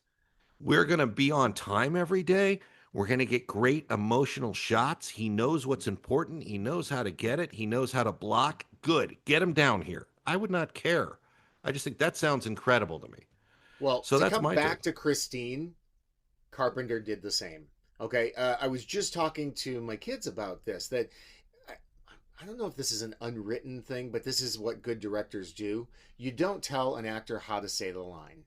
We're going to be on time every day. We're going to get great emotional shots. He knows what's important. He knows how to get it. He knows how to block. Good. Get him down here. I would not care. I just think that sounds incredible to me. Well, so to come back to Christine, Carpenter did the same. Okay. I was just talking to my kids about this, that I don't know if this is an unwritten thing, but this is what good directors do. You don't tell an actor how to say the line.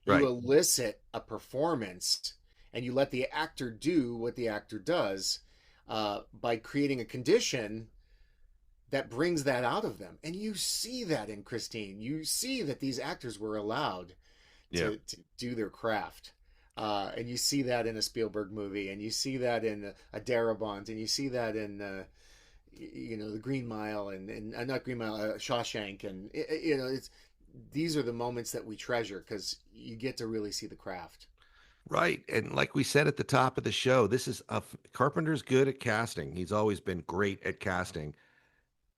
You elicit a performance, and you let the actor do what the actor does by creating a condition that brings that out of them. And you see that in Christine. You see that these actors were allowed to do their craft. And you see that in a Spielberg movie, and you see that in a Darabont, and you see that in, the Green Mile, and not Green Mile, Shawshank. And, these are the moments that we treasure because you get to really see the craft. Right. And like we said at the top of the show, Carpenter's good at casting. He's always been great at casting.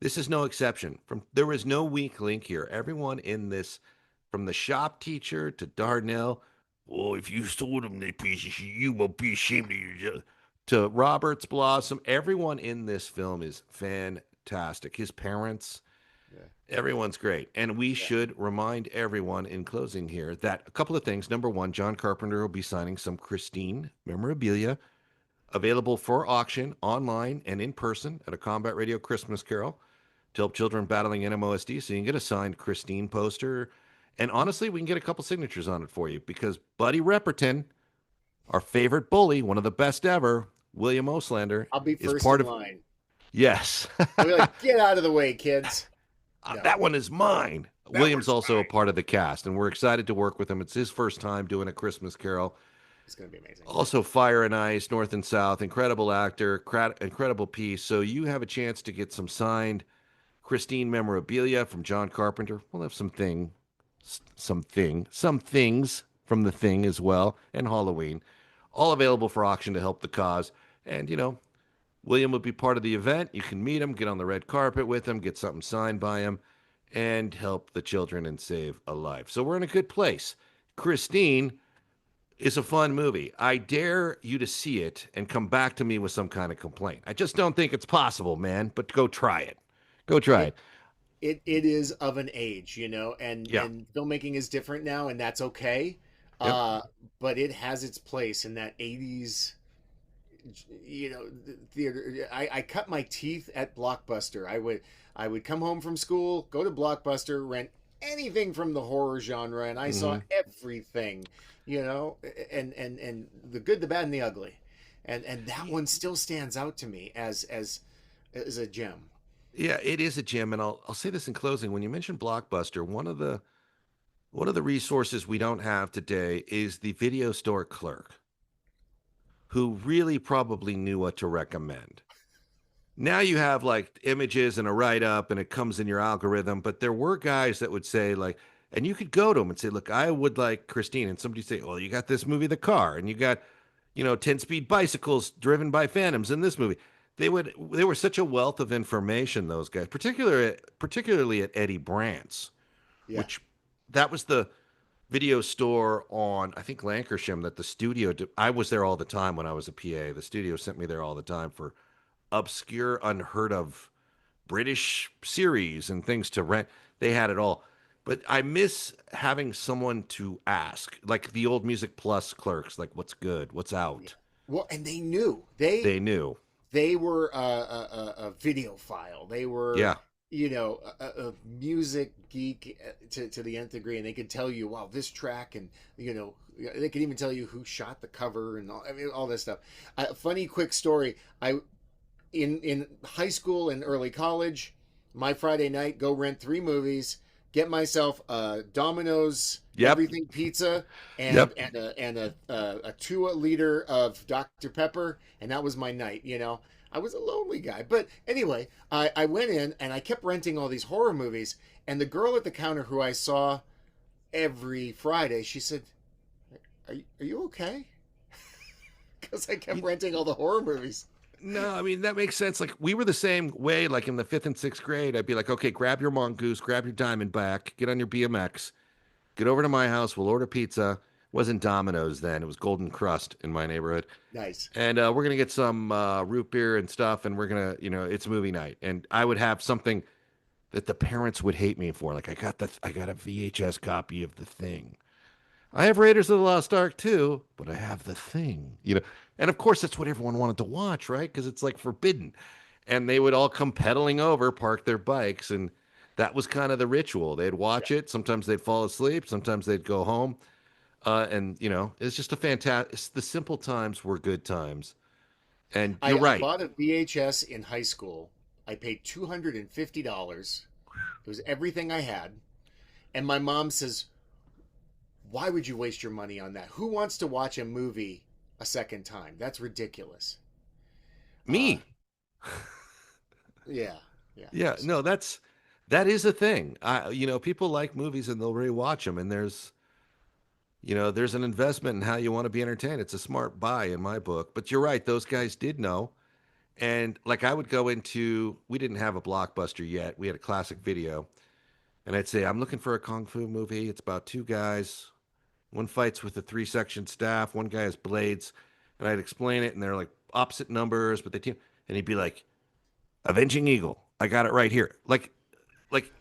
This is no exception. There is no weak link here. Everyone in this, from the shop teacher to Darnell, if you sold him that piece of shit, you will be ashamed of yourself, to Roberts Blossom. Everyone in this film is fantastic. His parents, everyone's great. And we should remind everyone in closing here that a couple of things. Number one, John Carpenter will be signing some Christine memorabilia available for auction online and in person at a Combat Radio Christmas Carol. to help children battling NMOSD. So you can get a signed Christine poster. And honestly, we can get a couple signatures on it for you because Buddy Repperton, our favorite bully, one of the best ever, William Oslander, I'll be is first part in of. line. Yes. I'll be like, get out of the way, kids. No. That one is mine. That William's also mine. a part of the cast, and we're excited to work with him. It's his first time doing A Christmas Carol. It's going to be amazing. Also, Fire and Ice, North and South, incredible actor, incredible piece. So you have a chance to get some signed Christine memorabilia from John Carpenter. We'll have some things from The Thing as well, and Halloween, all available for auction to help the cause. And, William will be part of the event. You can meet him, get on the red carpet with him, get something signed by him, and help the children and save a life. So we're in a good place. Christine is a fun movie. I dare you to see it and come back to me with some kind of complaint. I just don't think it's possible, man, but go try it. Go try it. It is of an age, and filmmaking is different now, and that's okay. Yep. But it has its place in that 80s, theater. I cut my teeth at Blockbuster. I would come home from school, go to Blockbuster, rent anything from the horror genre, and I saw everything, and the good, the bad, and the ugly, and that one still stands out to me as a gem. Yeah, it is a gem, and I'll say this in closing. When you mentioned Blockbuster, one of the resources we don't have today is the video store clerk, who really probably knew what to recommend. Now you have like images and a write-up and it comes in your algorithm, but there were guys that would say like, and you could go to them and say, look, I would like Christine. And somebody say, well, you got this movie, The Car, and you got, 10-speed bicycles driven by phantoms in this movie. They were such a wealth of information, those guys, particularly at Eddie Brandt's, which that was the video store on, I think, Lancashire that the studio did. I was there all the time when I was a PA. The studio sent me there all the time for obscure, unheard of British series and things to rent. They had it all. But I miss having someone to ask, like the old Music Plus clerks, like what's good, what's out. Well, and they knew. They knew. They were a video file. They were, a music geek to the nth degree, and they could tell you, wow, this track, and they could even tell you who shot the cover and all this stuff. Funny quick story. In high school and early college, my Friday night, go rent 3 movies, get myself a Domino's everything pizza and a 2-liter of Dr. Pepper, and that was my night. I was a lonely guy, but anyway, I went in and I kept renting all these horror movies, and the girl at the counter who I saw every Friday, she said, "Are you okay?" Because I kept renting all the horror movies. No, I mean, that makes sense. Like, we were the same way, like in the 5th and 6th grade. I'd be like, okay, grab your Mongoose, grab your Diamondback, get on your BMX, get over to my house, we'll order pizza. It wasn't Domino's then. It was Golden Crust in my neighborhood. Nice. And we're going to get some root beer and stuff, and we're going to, it's movie night. And I would have something that the parents would hate me for. Like, I got a VHS copy of The Thing. I have Raiders of the Lost Ark too, but I have The Thing, And of course, that's what everyone wanted to watch, right? Because it's like forbidden. And they would all come pedaling over, park their bikes, and that was kind of the ritual. They'd watch it. Sometimes they'd fall asleep. Sometimes they'd go home. And, it's just the simple times were good times. And you're right. I bought a VHS in high school. I paid $250. It was everything I had. And my mom says, why would you waste your money on that? Who wants to watch a movie a second time? That's ridiculous. Me. Yeah. No, that is a thing. People like movies and they'll rewatch them, and there's an investment in how you want to be entertained. It's a smart buy in my book. But you're right, those guys did know. And like, I would go we didn't have a Blockbuster yet. We had a Classic Video. And I'd say, I'm looking for a Kung Fu movie. It's about 2 guys. One fights with a 3-section staff. One guy has blades. And I'd explain it, and they're like opposite numbers, but they team. And he'd be like, Avenging Eagle. I got it right here. Like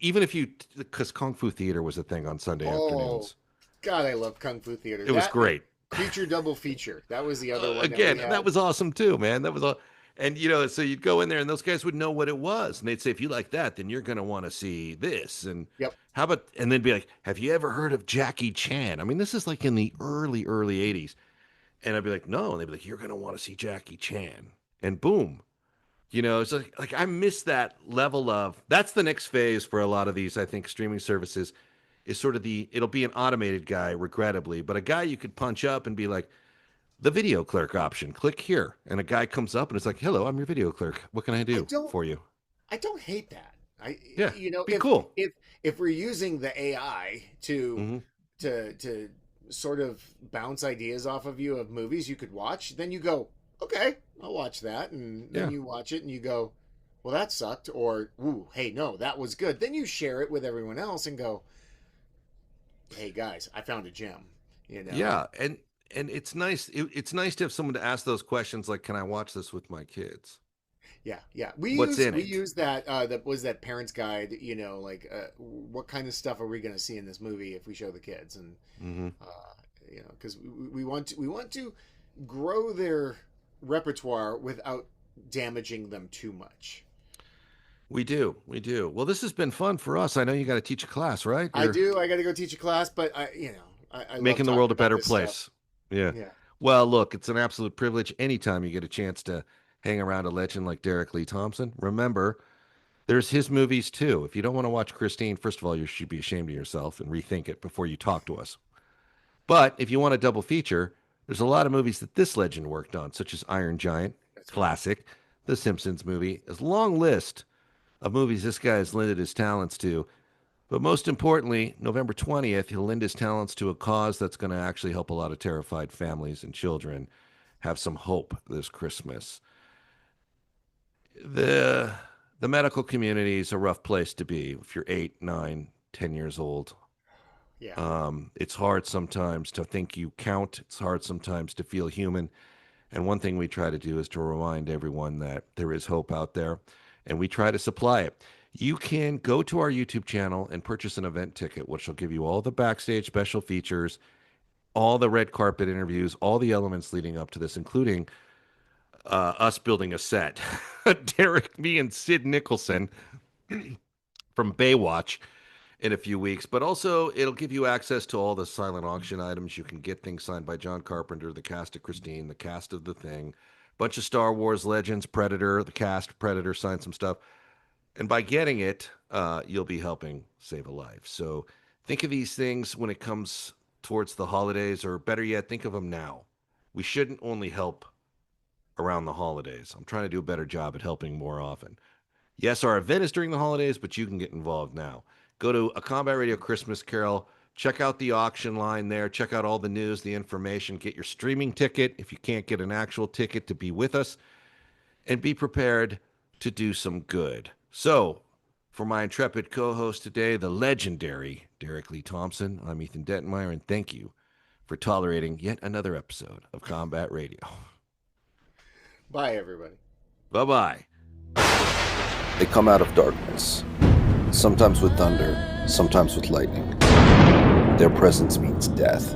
even if because Kung Fu Theater was a thing on Sunday afternoons. God, I love Kung Fu Theater. It was great. Creature Double Feature. That was the other one. Again, that was awesome too, man. That was all. And, you know, so you'd go in there and those guys would know what it was. And they'd say, if you like that, then you're going to want to see this. And how about, and then be like, have you ever heard of Jackie Chan? I mean, this is like in the early 80s. And I'd be like, no. And they'd be like, you're going to want to see Jackie Chan. And boom. You know, it's like I miss that level of, that's the next phase for a lot of these, I think, streaming services is sort of it'll be an automated guy, regrettably, but a guy you could punch up and be like, the video clerk option, click here. And a guy comes up and it's like, hello, I'm your video clerk. What can I do for you? I don't hate that. You know, cool. If we're using the AI to sort of bounce ideas off of you of movies you could watch, then you go, okay, I'll watch that. And then you watch it and you go, well, that sucked. Or, ooh, hey, no, that was good. Then you share it with everyone else and go, hey, guys, I found a gem. You know? Yeah, and it's nice. It's nice to have someone to ask those questions like, can I watch this with my kids? Yeah. We use that. That was that parents' guide. You know, like what kind of stuff are we going to see in this movie if we show the kids? And you know, because we want to grow their repertoire without damaging them too much. We do. Well, this has been fun for us. I know you got to teach a class, right? I do. I got to go teach a class, but I making the world a better place. Stuff. Yeah. Well, look, it's an absolute privilege anytime you get a chance to hang around a legend like Derek Lee Thompson. Remember, there's his movies too. If you don't want to watch Christine, first of all, you should be ashamed of yourself and rethink it before you talk to us. But if you want a double feature, there's a lot of movies that this legend worked on, such as Iron Giant, classic, The Simpsons movie. There's a long list of movies this guy has lended his talents to. But most importantly, November 20th, he'll lend his talents to a cause that's going to actually help a lot of terrified families and children have some hope this Christmas. The medical community is a rough place to be if you're 8, 9, 10 years old. Yeah. It's hard sometimes to think you count. It's hard sometimes to feel human. And one thing we try to do is to remind everyone that there is hope out there, and we try to supply it. You can go to our YouTube channel and purchase an event ticket, which will give you all the backstage special features, all the red carpet interviews, all the elements leading up to this, including us building a set. Derek, me, and Sid Nicholson from Baywatch in a few weeks. But also, it'll give you access to all the silent auction items. You can get things signed by John Carpenter, the cast of Christine, the cast of The Thing, bunch of Star Wars legends, Predator, the cast Predator signed some stuff. And by getting it, you'll be helping save a life. So think of these things when it comes towards the holidays, or better yet, think of them now. We shouldn't only help around the holidays. I'm trying to do a better job at helping more often. Yes, our event is during the holidays, but you can get involved now. Go to A Combat Radio Christmas Carol. Check out the auction line there. Check out all the news, the information. Get your streaming ticket if you can't get an actual ticket to be with us. And be prepared to do some good. So, for my intrepid co-host today, the legendary Derek Lee Thompson, I'm Ethan Dettenmeyer, and thank you for tolerating yet another episode of Combat Radio. Bye, everybody. Bye-bye. They come out of darkness, sometimes with thunder, sometimes with lightning. Their presence means death.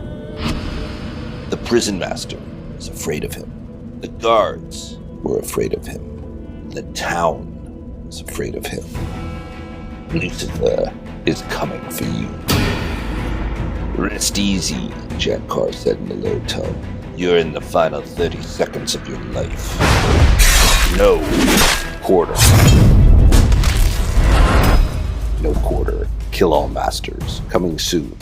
The prison master is afraid of him. The guards were afraid of him. The town is afraid of him. Lucifer is coming for you. Rest easy, Jack Carr said in a low tone. You're in the final 30 seconds of your life. No quarter. No quarter. Kill all masters. Coming soon